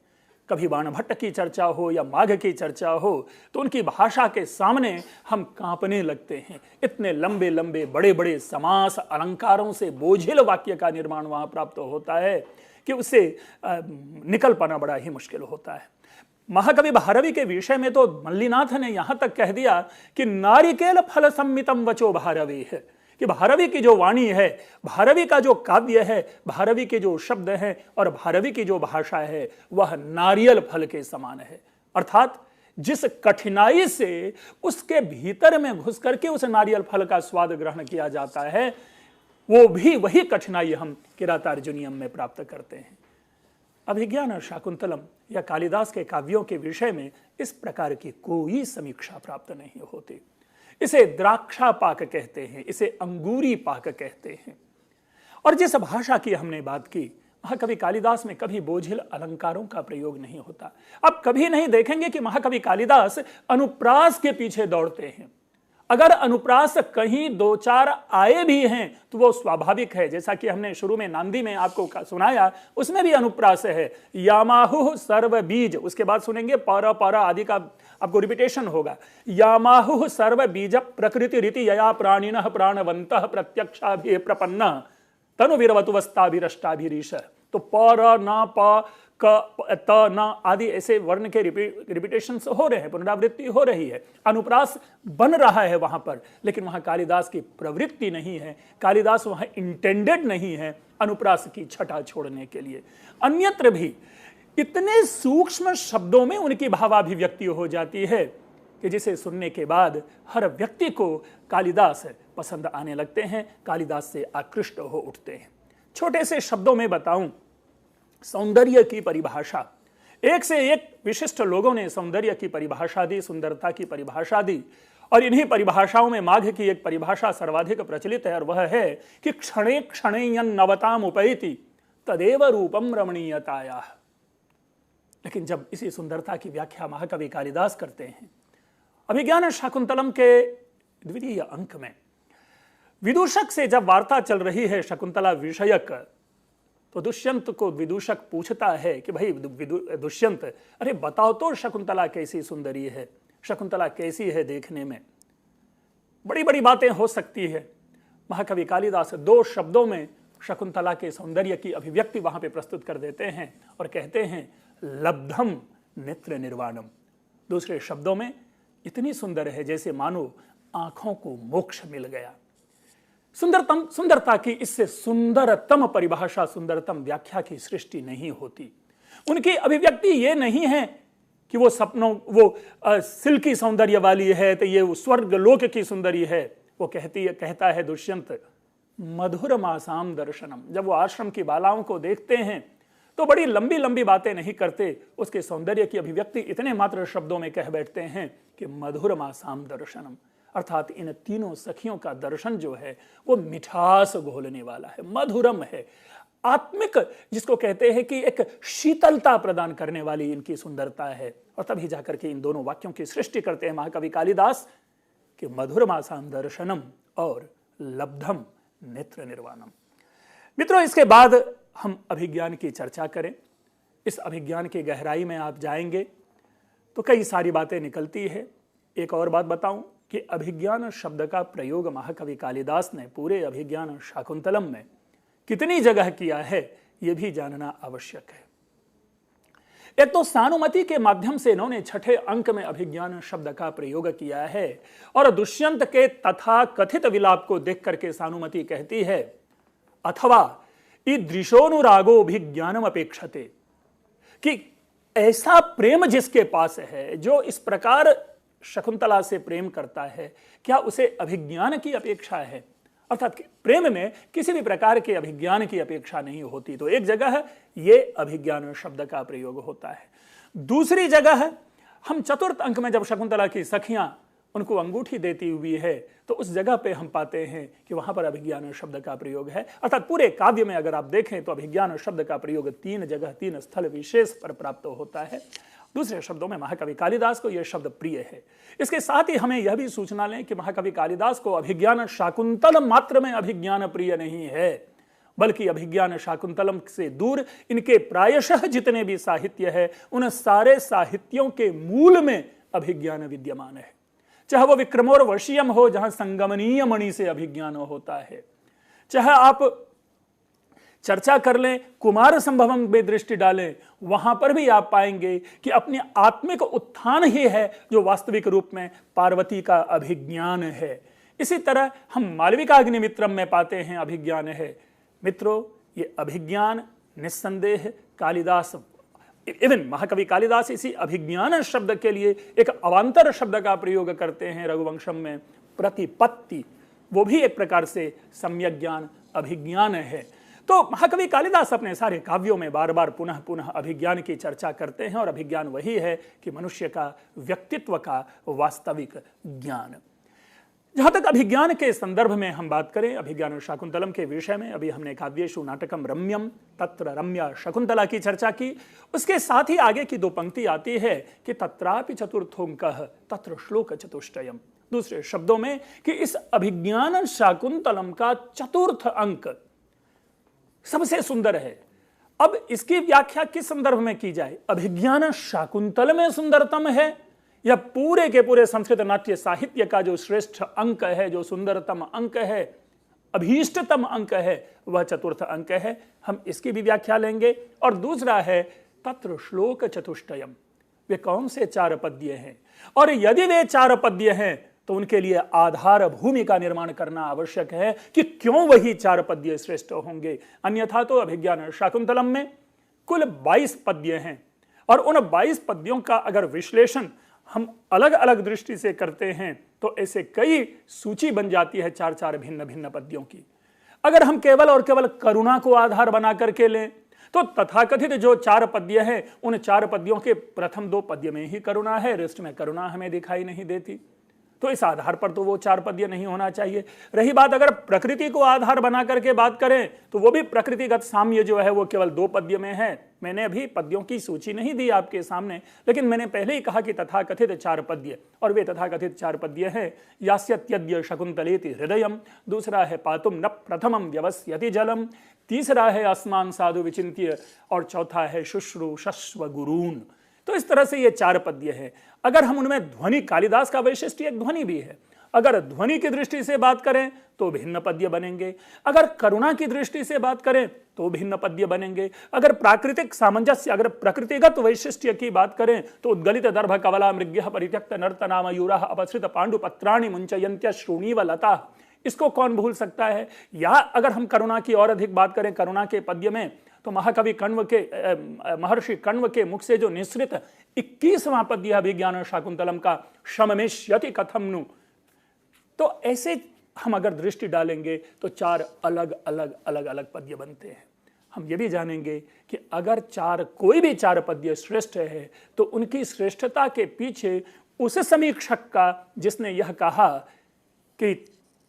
कभी बाणभट्ट की चर्चा हो या माघ की चर्चा हो तो उनकी भाषा के सामने हम कांपने लगते हैं। इतने लंबे लंबे बड़े बड़े समास अलंकारों से बोझिल वाक्य का निर्माण वहां प्राप्त होता है कि उससे निकल पाना बड़ा ही मुश्किल होता है। महाकवि भारवी के विषय में तो मल्लीनाथ ने यहां तक कह दिया कि नारिकेल फल सम्मितम वचो भारवी है, कि भारवी की जो वाणी है, भारवी का जो काव्य है, भारवी के जो शब्द हैं और भारवी की जो भाषा है, वह नारियल फल के समान है। अर्थात जिस कठिनाई से उसके भीतर में घुस करके उस नारियल फल का स्वाद ग्रहण किया जाता है, वो भी वही कठिनाई हम किरातार्जुनीयम में प्राप्त करते हैं। अभिज्ञान शाकुंतलम या कालिदास के काव्यों के विषय में इस प्रकार की कोई समीक्षा प्राप्त नहीं होती। इसे द्राक्षा पाक कहते हैं, इसे अंगूरी पाक कहते हैं। और जिस भाषा की हमने बात की, महाकवि कालिदास में कभी बोझिल अलंकारों का प्रयोग नहीं होता। अब कभी नहीं देखेंगे कि महाकवि कालिदास अनुप्रास के पीछे दौड़ते हैं। अगर अनुप्रास कहीं दो चार आए भी हैं तो वो स्वाभाविक है, जैसा कि हमने शुरू में नांदी में आपको सुनाया, उसमें भी अनुप्रास है। यामाहु सर्व बीज, उसके बाद सुनेंगे पर पर आदि का आपको रिपीटेशन होगा। यामाहु सर्व बीज प्रकृति रीति यया प्राणिनः प्राणवन्तः प्रत्यक्षाभि प्रपन्न तनु विरवतुवस्ताभिरष्टाभिरीश। तो पर न प क त न आदि ऐसे वर्ण के रिपीटेशन हो रहे हैं, पुनरावृत्ति हो रही है, अनुप्रास बन रहा है वहां पर, लेकिन वहां कालिदास की प्रवृत्ति नहीं है, कालिदास वहां इंटेंडेड नहीं है अनुप्रास की छटा छोड़ने के लिए। अन्यत्र भी इतने सूक्ष्म शब्दों में उनकी भावाभिव्यक्ति हो जाती है कि जिसे सुनने के बाद हर व्यक्ति को कालिदास पसंद आने लगते हैं, कालिदास से आकृष्ट हो उठते हैं। छोटे से शब्दों में बताऊं, सौंदर्य की परिभाषा, एक से एक विशिष्ट लोगों ने सौंदर्य की परिभाषा दी, सुंदरता की परिभाषा दी, और इन्हीं परिभाषाओं में माघ की एक परिभाषा सर्वाधिक प्रचलित है और वह है कि क्षणे क्षणे नवताम उपैति तदेव रूपम रमणीयताया। लेकिन जब इसी सुंदरता की व्याख्या महाकवि कालिदास करते हैं अभिज्ञान शाकुंतलम के द्वितीय अंक में, विदूषक से जब वार्ता चल रही है शकुंतला विषयक, तो दुष्यंत को विदूषक पूछता है कि भाई दुष्यंत, अरे बताओ तो शकुंतला कैसी सुंदरी है, शकुंतला कैसी है देखने में, बड़ी बड़ी बातें हो सकती है। महाकवि कालिदास 2 शब्दों में शकुंतला के सौंदर्य की अभिव्यक्ति वहां पे प्रस्तुत कर देते हैं और कहते हैं लब्धम नेत्र निर्वाणम। दूसरे शब्दों में इतनी सुंदर है जैसे मानो आंखों को मोक्ष मिल गया। सुंदरता की इससे सुंदरतम परिभाषा, सुंदरतम व्याख्या की सृष्टि नहीं होती। उनकी अभिव्यक्ति ये नहीं है कि वो सपनों, वो सिल्की सौंदर्य वाली है तो ये स्वर्ग लोक की सुंदरी है। वो कहता है दुष्यंत मधुर मासाम दर्शनम। जब वो आश्रम की बालाओं को देखते हैं तो बड़ी लंबी लंबी बातें नहीं करते, उसके सौंदर्य की अभिव्यक्ति इतने मात्र शब्दों में कह बैठते हैं कि मधुर मासाम दर्शनम, अर्थात इन तीनों सखियों का दर्शन जो है वो मिठास घोलने वाला है, मधुरम है, आत्मिक, जिसको कहते हैं कि एक शीतलता प्रदान करने वाली इनकी सुंदरता है। और तभी जाकर के इन दोनों वाक्यों की सृष्टि करते हैं महाकवि कालिदास कि मधुर मासाम दर्शनम और लब्धम नेत्र निर्वाणम। मित्रों, इसके बाद हम अभिज्ञान की चर्चा करें। इस अभिज्ञान की गहराई में आप जाएंगे तो कई सारी बातें निकलती है। एक और बात बताऊं कि अभिज्ञान शब्द का प्रयोग महाकवि कालिदास ने पूरे अभिज्ञान शाकुंतलम में कितनी जगह किया है यह भी जानना आवश्यक है। एक तो सानुमति के माध्यम से इन्होंने 6ठे अंक में अभिज्ञान शब्द का प्रयोग किया है और दुष्यंत के तथा कथित विलाप को देख करके सानुमति कहती है अथवा ईदृशोनुरागोभिज्ञानम अपेक्षते, कि ऐसा प्रेम जिसके पास है, जो इस प्रकार शकुंतला से प्रेम करता है, क्या उसे अभिज्ञान की अपेक्षा है? अर्थात प्रेम में किसी भी प्रकार के अभिज्ञान की अपेक्षा नहीं होती। तो एक जगह ये अभिज्ञान शब्द का प्रयोग होता है। दूसरी जगह हम 4th अंक में जब शकुंतला की सखियां उनको अंगूठी देती हुई है तो उस जगह पे हम पाते हैं कि वहां पर अभिज्ञान शब्द का प्रयोग है। अर्थात पूरे काव्य में अगर आप देखें तो अभिज्ञान शब्द का प्रयोग 3 जगह 3 स्थल विशेष पर प्राप्त होता है। दूसरे शब्दों में महाकवि कालिदास को यह शब्द प्रिय है। इसके साथ ही हमें यह भी सूचना लें कि महाकवि कालिदास को अभिज्ञान शाकुंतल मात्र में अभिज्ञान प्रिय नहीं है, बल्कि अभिज्ञान शाकुंतलम से दूर इनके प्रायशः जितने भी साहित्य है उन सारे साहित्यों के मूल में अभिज्ञान विद्यमान है। चाहे वो विक्रमोर्वशीयम हो जहां संगमनीय मणि से अभिज्ञान होता है, चाहे आप चर्चा कर लें कुमार संभवम में दृष्टि डालें, वहां पर भी आप पाएंगे कि अपने आत्मिक उत्थान ही है जो वास्तविक रूप में पार्वती का अभिज्ञान है। इसी तरह हम मालविकाग्निमित्रम में पाते हैं अभिज्ञान है। मित्रों, ये अभिज्ञान निस्संदेह कालिदास, इवन महाकवि कालिदास इसी अभिज्ञान शब्द के लिए एक अवांतर शब्द का प्रयोग करते हैं रघुवंशम में, प्रतिपत्ति, वो भी एक प्रकार से सम्यक ज्ञान अभिज्ञान है। तो महाकवि कालिदास अपने सारे काव्यों में बार बार पुनः पुनः अभिज्ञान की चर्चा करते हैं और अभिज्ञान वही है कि मनुष्य का व्यक्तित्व का वास्तविक ज्ञान। जहां तक अभिज्ञान के संदर्भ में हम बात करें अभिज्ञान शाकुंतलम के विषय में, अभी हमने काव्येषु नाटकम रम्यम तत्र रम्या शकुंतला की चर्चा की। उसके साथ ही आगे की 2 पंक्ति आती है कि तत्रापि चतुर्थोंकः तत्र श्लोक चतुष्टयम। दूसरे शब्दों में कि इस अभिज्ञान शाकुंतलम का 4th अंक सबसे सुंदर है। अब इसकी व्याख्या किस संदर्भ में की जाए? अभिज्ञान शाकुंतल में सुंदरतम है या पूरे के पूरे संस्कृत नाट्य साहित्य का जो श्रेष्ठ अंक है, जो सुंदरतम अंक है, अभीष्टतम अंक है, वह 4th अंक है? हम इसकी भी व्याख्या लेंगे। और दूसरा है तत्र श्लोक चतुष्टयम, वे कौन से 4 पद्य हैं और यदि वे 4 पद्य हैं तो उनके लिए आधार भूमि का निर्माण करना आवश्यक है कि क्यों वही 4 पद्य श्रेष्ठ होंगे। अन्यथा तो अभिज्ञान शाकुंतलम में कुल 22 पद्य हैं और उन 22 पद्यों का अगर विश्लेषण हम अलग अलग दृष्टि से करते हैं तो ऐसे कई सूची बन जाती है 4-4 भिन्न भिन्न पद्यों की। अगर हम केवल और केवल करुणा को आधार बना करके लें तो तथाकथित जो 4 पद्य हैं उन 4 पद्यों के प्रथम 2 पद्य में ही करुणा है, रेस्ट में करुणा हमें दिखाई नहीं देती। तो इस आधार पर तो वो 4 पद्य नहीं होना चाहिए। रही बात अगर प्रकृति को आधार बना करके बात करें तो वो भी प्रकृतिगत साम्य जो है वो केवल 2 पद्य में है। मैंने अभी पद्यों की सूची नहीं दी आपके सामने, लेकिन मैंने पहले ही कहा कि तथाकथित 4 पद्य, और वे तथाकथित 4 पद्य है यास्यत्यद्य शकुंतलेति हृदयम, दूसरा है पातुम न प्रथमम व्यवस्यति जलम, तीसरा है आसमान साधु विचिंत्य, और चौथा है शुश्रूषस्व गुरून। तो इस तरह से ये 4 पद्य है। अगर हम उनमें ध्वनि, कालिदास का वैशिष्ट्य एक ध्वनि भी है, अगर ध्वनि की दृष्टि से बात करें तो भिन्न पद्य बनेंगे, अगर करुणा की दृष्टि से बात करें तो भिन्न पद्य बनेंगे, अगर प्राकृतिक सामंजस्य, अगर प्रकृतिगत वैशिष्ट्य की बात करें तो उद्गलित दर्भ कवला मृग्य परित्यक्त नर्तना मयूरा अपसृत पांडु पत्राणि मुंचयन्त्य श्रोणीव लता, इसको कौन भूल सकता है। या अगर हम करुणा की और अधिक बात करें, करुणा के पद्य में तो महाकवि कण्व के महर्षि कण्व के मुख से जो निसृत 21वां पद्य अभिज्ञान शाकुंतलम का शममेष्यति कथमनु, तो ऐसे हम अगर दृष्टि डालेंगे तो 4 अलग अलग पद्य बनते हैं। हम ये भी जानेंगे कि अगर कोई भी 4 पद्य श्रेष्ठ है तो उनकी श्रेष्ठता के पीछे उस समीक्षक का जिसने यह कहा कि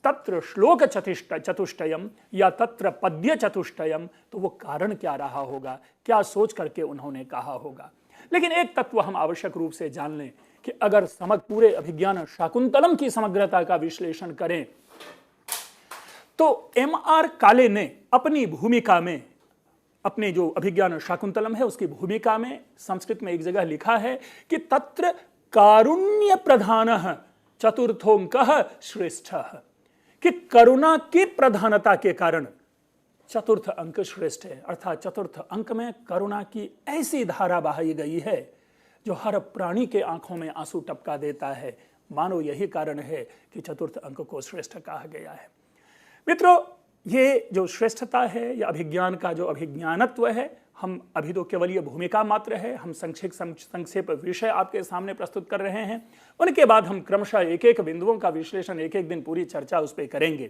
तत्र श्लोक चतुष्टयम या तत्र पद्य चतुष्टयम, तो वो कारण क्या रहा होगा, क्या सोच करके उन्होंने कहा होगा। लेकिन एक तत्व हम आवश्यक रूप से जान लें कि अगर पूरे अभिज्ञान शाकुंतलम की समग्रता का विश्लेषण करें तो M.R. काले ने अपनी भूमिका में, अपने जो अभिज्ञान शाकुंतलम है उसकी भूमिका में संस्कृत में एक जगह लिखा है कि तत्र कारुण्य प्रधानः चतुर्थोंकः श्रेष्ठः, कि करुणा की प्रधानता के कारण चतुर्थ अंक श्रेष्ठ है। अर्थात चतुर्थ अंक में करुणा की ऐसी धारा बहाई गई है जो हर प्राणी के आंखों में आंसू टपका देता है। मानो यही कारण है कि चतुर्थ अंक को श्रेष्ठ कहा गया है। मित्रों, ये जो श्रेष्ठता है या अभिज्ञान का जो अभिज्ञानत्व है, हम अभी तो केवल ये भूमिका मात्र है, हम संक्षेप विषय आपके सामने प्रस्तुत कर रहे हैं। उनके बाद हम क्रमशः एक एक बिंदुओं का विश्लेषण, एक एक दिन पूरी चर्चा उस पर करेंगे।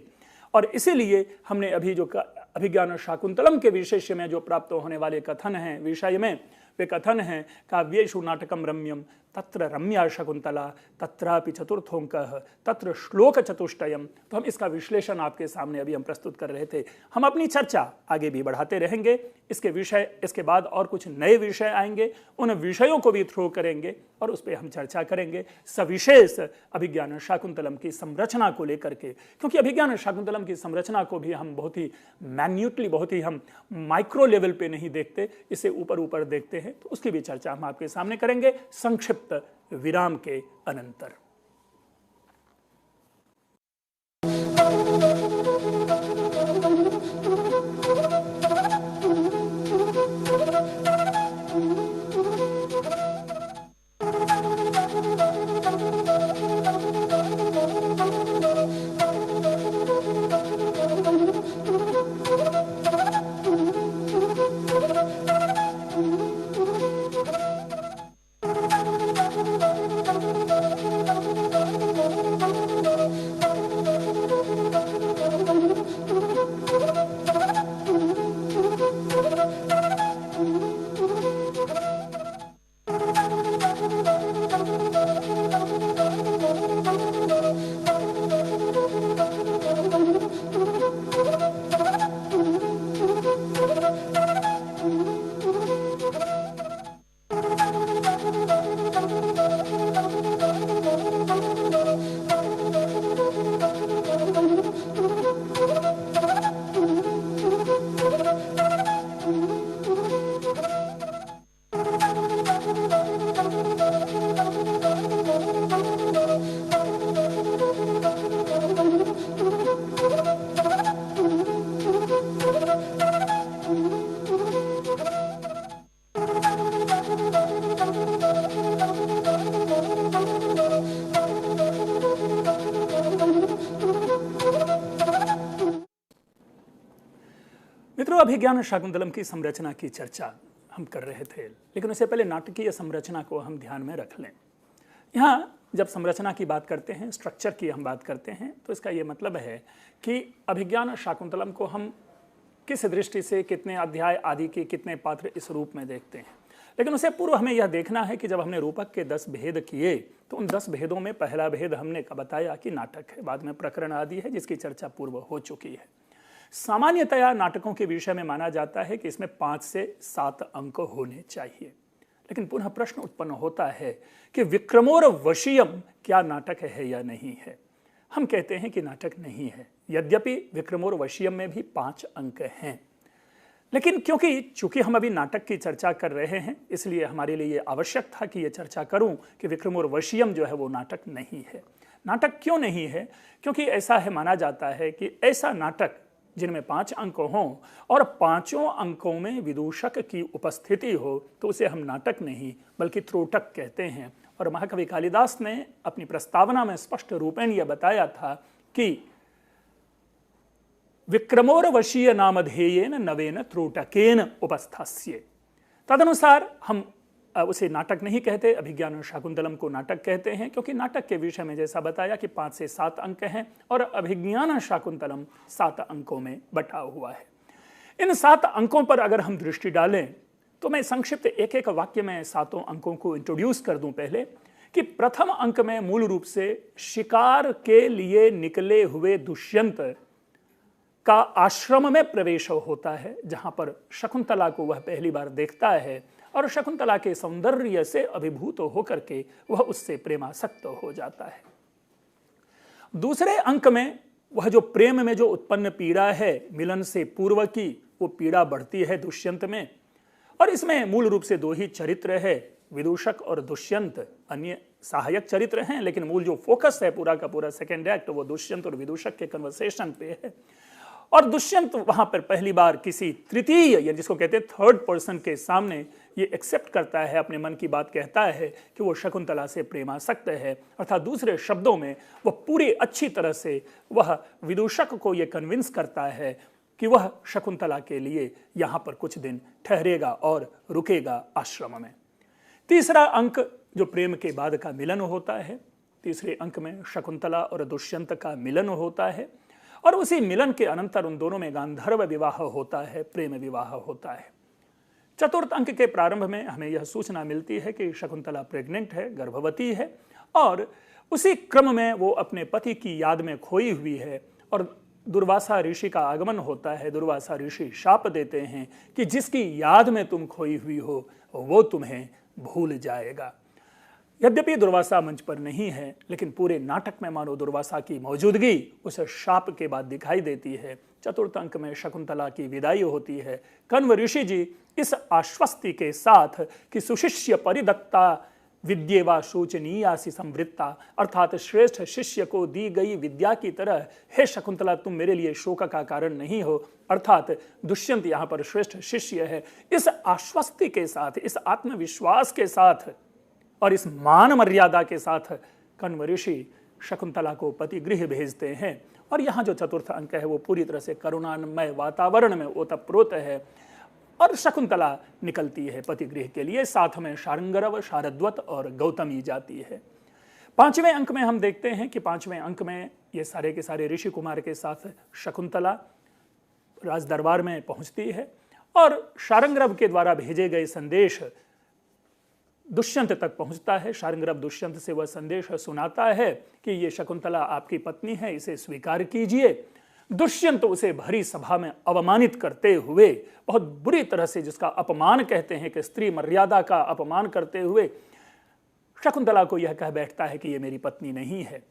और इसीलिए हमने अभी जो अभिज्ञान शाकुंतलम के विशेष्य में जो प्राप्त होने वाले कथन हैं विषय में, वे कथन हैं काव्येषु नाटकम रम्यम तत्र रम्या शकुंतला तत्रापि चतुर्थोंकः तत्र श्लोक चतुष्टयम। तो हम इसका विश्लेषण आपके सामने अभी हम प्रस्तुत कर रहे थे। हम अपनी चर्चा आगे भी बढ़ाते रहेंगे। इसके बाद और कुछ नए विषय आएंगे, उन विषयों को भी थ्रो करेंगे और उस पर हम चर्चा करेंगे सविशेष अभिज्ञान शाकुंतलम की संरचना को लेकर के, क्योंकि अभिज्ञान शाकुंतलम की संरचना को भी हम बहुत ही मैन्यूटली, बहुत ही हम माइक्रो लेवल पे नहीं देखते, इसे ऊपर देखते हैं। तो उसकी भी चर्चा हम आपके सामने करेंगे संक्षिप्त विराम के अनंतर। मित्रों, अभिज्ञान शाकुंतलम की संरचना की चर्चा हम कर रहे थे, लेकिन उससे पहले नाटकीय संरचना को हम ध्यान में रख लें। यहाँ जब संरचना की बात करते हैं, स्ट्रक्चर की हम बात करते हैं, तो इसका ये मतलब है कि अभिज्ञान शाकुंतलम को हम किस दृष्टि से, कितने अध्याय आदि के कितने पात्र इस रूप में देखते हैं। लेकिन उससे पूर्व हमें यह देखना है कि जब हमने रूपक के 10 भेद किए तो उन 10 भेदों में पहला भेद हमने बताया कि नाटक है, बाद में प्रकरण आदि है जिसकी चर्चा पूर्व हो चुकी है। सामान्यतया नाटकों के विषय में माना जाता है कि इसमें 5 से 7 अंक होने चाहिए, लेकिन पुनः प्रश्न उत्पन्न होता है कि विक्रमोर्वशीयम क्या नाटक है या नहीं है। हम कहते हैं कि नाटक नहीं है, यद्यपि विक्रमोर्वशीयम में भी 5 अंक हैं, लेकिन चूंकि हम अभी नाटक की चर्चा कर रहे हैं इसलिए हमारे लिए ये आवश्यक था कि ये चर्चा करूं कि विक्रमोर्वशीयम जो है वो नाटक नहीं है। नाटक क्यों नहीं है? क्योंकि ऐसा है, माना जाता है कि ऐसा नाटक जिनमें 5 अंक हों और 5 अंकों में विदूषक की उपस्थिति हो तो उसे हम नाटक नहीं बल्कि त्रोटक कहते हैं। और महाकवि कालिदास ने अपनी प्रस्तावना में स्पष्ट रूपेण यह बताया था कि विक्रमोर्वशीय नामधेयेन नवेन त्रोटकेन उपस्थास्ये। तदनुसार हम उसे नाटक नहीं कहते, अभिज्ञान शाकुंतलम को नाटक कहते हैं, क्योंकि नाटक के विषय में जैसा बताया कि 5 से 7 अंक हैं और अभिज्ञान शाकुंतलम 7 अंकों में बटा हुआ है। इन 7 अंकों पर अगर हम दृष्टि डालें तो मैं संक्षिप्त एक एक वाक्य में 7 अंकों को इंट्रोड्यूस कर दूं पहले, कि प्रथम अंक में मूल रूप से शिकार के लिए निकले हुए दुष्यंत का आश्रम में प्रवेश होता है, जहां पर शकुंतला को वह पहली बार देखता है और शकुंतला के सौंदर्य से अभिभूत होकर के वह उससे प्रेमासक्त हो जाता है। दूसरे अंक में वह जो प्रेम में जो उत्पन्न पीड़ा है मिलन से पूर्व की, वो पीड़ा बढ़ती है दुष्यंत में। और इसमें मूल रूप से 2 ही चरित्र है, विदूषक और दुष्यंत। अन्य सहायक चरित्र हैं, लेकिन मूल जो फोकस है पूरा का पूरा सेकेंड एक्ट वो दुष्यंत और विदूषक के कन्वर्सेशन पे है। और दुष्यंत वहां पर पहली बार किसी तृतीय या जिसको कहते हैं थर्ड पर्सन के सामने ये एक्सेप्ट करता है, अपने मन की बात कहता है कि वो शकुंतला से प्रेमासक्त है। अर्थात दूसरे शब्दों में वह पूरी अच्छी तरह से वह विदूषक को ये कन्विंस करता है कि वह शकुंतला के लिए यहाँ पर कुछ दिन ठहरेगा और रुकेगा आश्रम में। तीसरा अंक जो प्रेम के बाद का मिलन होता है, तीसरे अंक में शकुंतला और दुष्यंत का मिलन होता है और उसी मिलन के अनंतर उन दोनों में गांधर्व विवाह होता है, प्रेम विवाह होता है। चतुर्थ अंक के प्रारंभ में हमें यह सूचना मिलती है कि शकुंतला प्रेग्नेंट है, गर्भवती है और उसी क्रम में वो अपने पति की याद में खोई हुई है और दुर्वासा ऋषि का आगमन होता है। दुर्वासा ऋषि शाप देते हैं कि जिसकी याद में तुम खोई हुई हो वो तुम्हें भूल जाएगा। यद्यपि दुर्वासा मंच पर नहीं है, लेकिन पूरे नाटक में मानो दुर्वासा की मौजूदगी उस शाप के बाद दिखाई देती है। चतुर्थ अंक में शकुंतला की विदाई होती है। कण्व ऋषि जी इस आश्वस्ति के साथ कि सुशिष्य परिदत्ता विद्येवा शोचनीयासि संवृत्ता, अर्थात श्रेष्ठ शिष्य को दी गई विद्या की तरह हे शकुंतला तुम मेरे लिए शोक का कारण नहीं हो, अर्थात दुष्यंत यहाँ पर श्रेष्ठ शिष्य है। इस आश्वस्ति के साथ, इस आत्मविश्वास के साथ और इस मान मर्यादा के साथ कण्व ऋषि शकुंतला को पति गृह भेजते हैं। और यहाँ जो चतुर्थ अंक है वो पूरी तरह से करुणामय वातावरण में ओतप्रोत है और शकुंतला निकलती है पति गृह के लिए। साथ में शारंगरव, शारद्वत और गौतमी जाती है। 5वें अंक में हम देखते हैं कि 5वें अंक में ये सारे के सारे ऋषि कुमार के साथ शकुंतला राज दरबार में पहुंचती है और शारंगरव के द्वारा भेजे गए संदेश दुष्यंत तक पहुंचता है। शारंगरव दुष्यंत से वह संदेश सुनाता है कि ये शकुंतला आपकी पत्नी है, इसे स्वीकार कीजिए। दुष्यंत उसे भरी सभा में अवमानित करते हुए, बहुत बुरी तरह से जिसका अपमान कहते हैं कि स्त्री मर्यादा का अपमान करते हुए शकुंतला को यह कह बैठता है कि ये मेरी पत्नी नहीं है।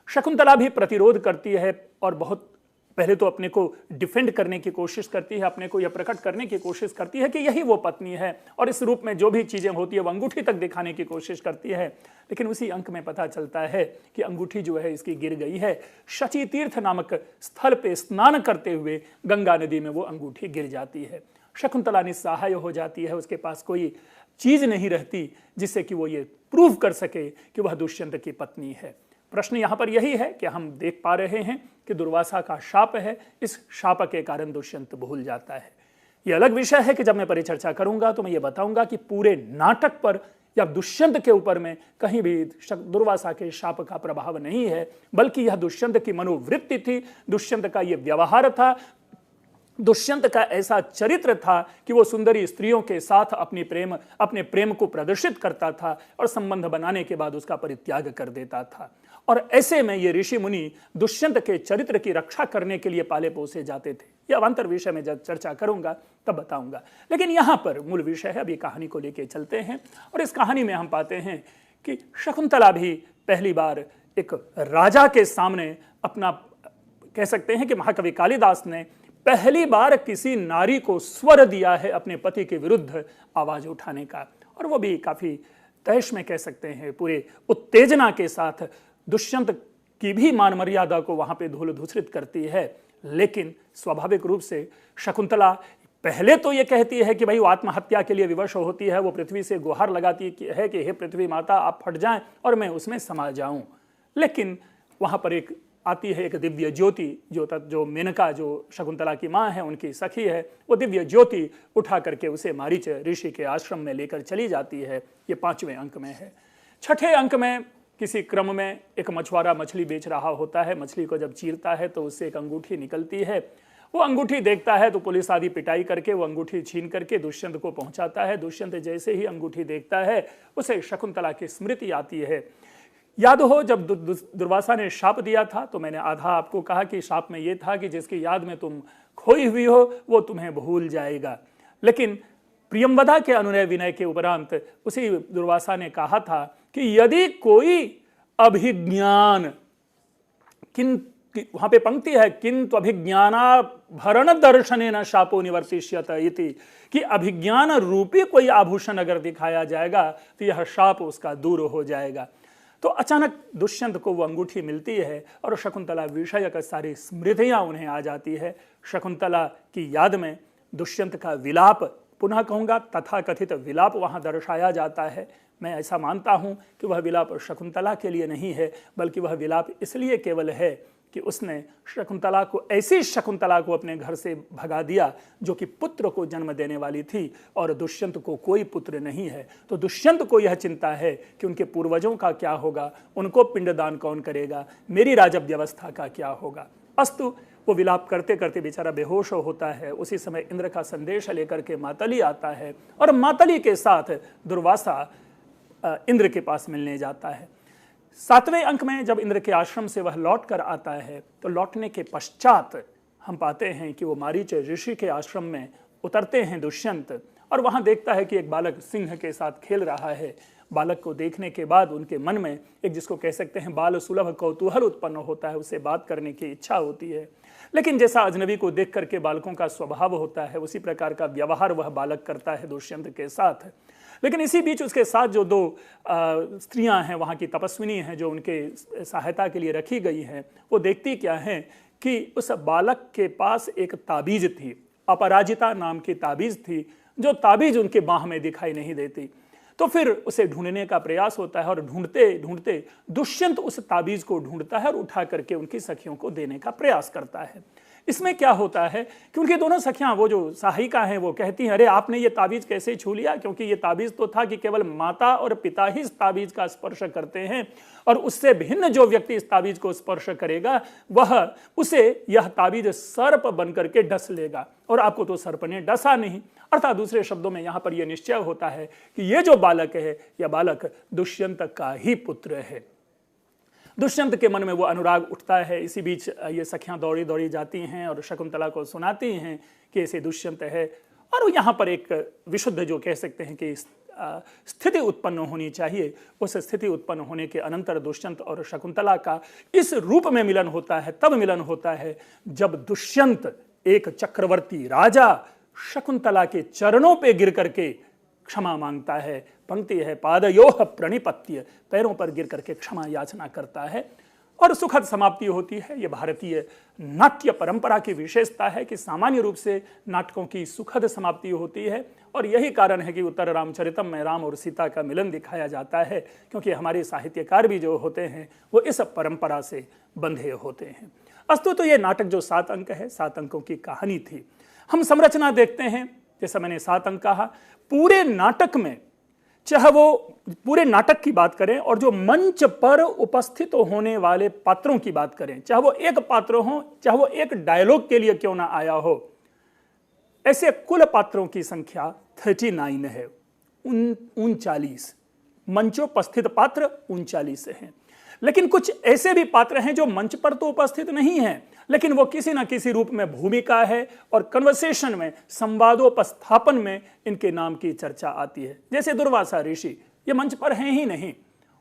शकुंतला भी प्रतिरोध करती है और बहुत पहले तो अपने को डिफेंड करने की कोशिश करती है, अपने को यह प्रकट करने की कोशिश करती है कि यही वो पत्नी है और इस रूप में जो भी चीजें होती है वो अंगूठी तक दिखाने की कोशिश करती है। लेकिन उसी अंक में पता चलता है कि अंगूठी जो है इसकी गिर गई है। शची तीर्थ नामक स्थल पे स्नान करते हुए गंगा नदी में वो अंगूठी गिर जाती है। शकुंतला निस्सहाय हो जाती है, उसके पास कोई चीज नहीं रहती जिससे कि वो ये प्रूव कर सके कि वह दुष्यंत की पत्नी है। प्रश्न यहाँ पर यही है कि हम देख पा रहे हैं कि दुर्वासा का शाप है, इस शाप के कारण दुष्यंत भूल जाता है। यह अलग विषय है कि जब मैं परिचर्चा करूंगा तो मैं ये बताऊंगा कि पूरे नाटक पर या दुष्यंत के ऊपर में कहीं भी दुर्वासा के शाप का प्रभाव नहीं है, बल्कि यह दुष्यंत की मनोवृत्ति थी, दुष्यंत का यह व्यवहार था दुष्यंत का ऐसा चरित्र था कि वो सुंदरी स्त्रियों के साथ अपने प्रेम को प्रदर्शित करता था और संबंध बनाने के बाद उसका परित्याग कर देता था। और ऐसे में ये ऋषि मुनि दुष्यंत के चरित्र की रक्षा करने के लिए पाले पोसे जाते थे। यह अवान्तर विषय में जब चर्चा करूंगा तब बताऊंगा, लेकिन यहां पर मूल विषय है, अभी कहानी को लेकर चलते हैं। और इस कहानी में हम पाते हैं कि शकुंतला भी पहली बार एक राजा के सामने अपना, कह सकते हैं कि महाकवि कालिदास ने पहली बार किसी नारी को स्वर दिया है अपने पति के विरुद्ध आवाज उठाने का, और वो भी काफी तैश में, कह सकते हैं पूरे उत्तेजना के साथ दुष्यंत की भी मान मर्यादा को वहां पे धूल धूसरित करती है। लेकिन स्वाभाविक रूप से शकुंतला पहले तो ये कहती है कि भाई वो आत्महत्या के लिए विवश होती है, वो पृथ्वी से गुहार लगाती है कि हे पृथ्वी माता आप फट जाएं और मैं उसमें समा जाऊं। लेकिन वहां पर एक आती है एक दिव्य ज्योति, जो मेनका, जो शकुंतला की मां है, उनकी सखी है, वो दिव्य ज्योति उठा करके उसे मारीच ऋषि के आश्रम में लेकर चली जाती है। ये 5वें अंक में है। 6ठे अंक में किसी क्रम में एक मछुआरा मछली बेच रहा होता है, मछली को जब चीरता है तो उससे एक अंगूठी निकलती है। वो अंगूठी देखता है तो पुलिस आदि पिटाई करके वो अंगूठी छीन करके दुष्यंत को पहुंचाता है। दुष्यंत जैसे ही अंगूठी देखता है उसे शकुंतला की स्मृति आती है। याद हो जब दुर्वासा ने शाप दिया था तो मैंने आधा आपको कहा कि शाप में यह था कि जिसकी याद में तुम खोई हुई हो वो तुम्हें भूल जाएगा। लेकिन प्रियंवदा के अनुनय विनय के उपरांत उसी दुर्वासा ने कहा था कि यदि कोई अभिज्ञान, वहां पे पंक्ति है, किंतु अभिज्ञाना भरण दर्शनेन शापो निवर्तिष्यत इति, कि अभिज्ञान रूपी कोई आभूषण अगर दिखाया जाएगा तो यह शाप उसका दूर हो जाएगा। तो अचानक दुष्यंत को वो अंगूठी मिलती है और शकुंतला विषयक सारी स्मृतियां उन्हें आ जाती है। शकुंतला की याद में दुष्यंत का विलाप, पुनः कहूंगा तथाकथित विलाप वहां दर्शाया जाता है। मैं ऐसा मानता हूं कि वह विलाप शकुंतला के लिए नहीं है, बल्कि वह विलाप इसलिए केवल है कि उसने शकुंतला को, ऐसी शकुंतला को अपने घर से भगा दिया जो कि पुत्र को जन्म देने वाली थी और दुष्यंत को कोई पुत्र नहीं है। तो दुष्यंत को यह चिंता है कि उनके पूर्वजों का क्या होगा, उनको पिंडदान कौन करेगा, मेरी राजव व्यवस्था का क्या होगा। अस्तु वो विलाप करते करते बेचारा बेहोश होता है। उसी समय इंद्र का संदेश लेकर के मातली आता है और मातली के साथ दुर्वासा इंद्र के पास मिलने जाता है। 7वें अंक में जब इंद्र के आश्रम से वह लौट कर आता है तो लौटने के पश्चात हम पाते हैं कि वो मारीच ऋषि के आश्रम में उतरते हैं दुष्यंत, और वहां देखता है कि एक बालक सिंह के साथ खेल रहा है। बालक को देखने के बाद उनके मन में एक, जिसको कह सकते हैं बाल सुलभ कौतूहल उत्पन्न होता है, उससे बात करने की इच्छा होती है। लेकिन जैसा अजनबी को देख करके बालकों का स्वभाव होता है, उसी प्रकार का व्यवहार वह बालक करता है दुष्यंत के साथ। लेकिन इसी बीच उसके साथ जो 2 स्त्रियां हैं, वहां की तपस्विनी हैं जो उनके सहायता के लिए रखी गई हैं, वो देखती क्या है कि उस बालक के पास एक ताबीज थी, अपराजिता नाम की ताबीज थी, जो ताबीज उनके बाह में दिखाई नहीं देती। तो फिर उसे ढूंढने का प्रयास होता है और ढूंढते ढूंढते दुष्यंत उस ताबीज को ढूंढता है और उठा करके उनकी सखियों को देने का प्रयास करता है। इसमें क्या होता है कि उनकी दोनों सखियां, वो जो सहायिका हैं, वो कहती हैं अरे आपने ये ताबीज कैसे छू लिया, क्योंकि ये ताबीज तो था कि केवल माता और पिता ही इस ताबीज का स्पर्श करते हैं और उससे भिन्न जो व्यक्ति इस ताबीज को स्पर्श करेगा वह उसे यह ताबीज सर्प बन करके डस लेगा, और आपको तो सर्प ने डसा नहीं। अर्थात दूसरे शब्दों में यहां पर यह निश्चय होता है कि यह जो बालक है, यह बालक दुष्यंत का ही पुत्र है। दुष्यंत के मन में वो अनुराग उठता है। इसी बीच ये सखियां दौड़ी दौड़ी जाती हैं और शकुंतला को सुनाती हैं कि ऐसे दुष्यंत है, और यहाँ पर एक विशुद्ध, जो कह सकते हैं कि स्थिति उत्पन्न होनी चाहिए, उस स्थिति उत्पन्न होने के अनंतर दुष्यंत और शकुंतला का इस रूप में मिलन होता है। तब मिलन होता है जब दुष्यंत, एक चक्रवर्ती राजा, शकुंतला के चरणों पे गिर करके क्षमा मांगता है। पंक्ति है, पादयोः प्रणिपत्य, पैरों पर गिर करके क्षमा याचना करता है और सुखद समाप्ति होती है। यह भारतीय नाट्य परंपरा की विशेषता है कि सामान्य रूप से नाटकों की सुखद समाप्ति होती है, और यही कारण है कि उत्तर रामचरितम में राम और सीता का मिलन दिखाया जाता है, क्योंकि हमारे साहित्यकार भी जो होते हैं वो इस परंपरा से बंधे होते हैं। अस्तु, तो ये नाटक जो 7 अंक है, 7 अंकों की कहानी थी। हम संरचना देखते हैं, जैसा मैंने 7 अंक कहा, पूरे नाटक में, चाहे वो पूरे नाटक की बात करें और जो मंच पर उपस्थित होने वाले पात्रों की बात करें, चाहे वो एक पात्र हो, चाहे वो एक डायलॉग के लिए क्यों ना आया हो, ऐसे कुल पात्रों की संख्या 39 है, 39 मंचोपस्थित पात्र 39 हैं। लेकिन कुछ ऐसे भी पात्र हैं जो मंच पर तो उपस्थित नहीं हैं, लेकिन वो किसी ना किसी रूप में भूमिका है और कन्वर्सेशन में, संवादोपस्थापन में इनके नाम की चर्चा आती है। जैसे दुर्वासा ऋषि, ये मंच पर हैं ही नहीं,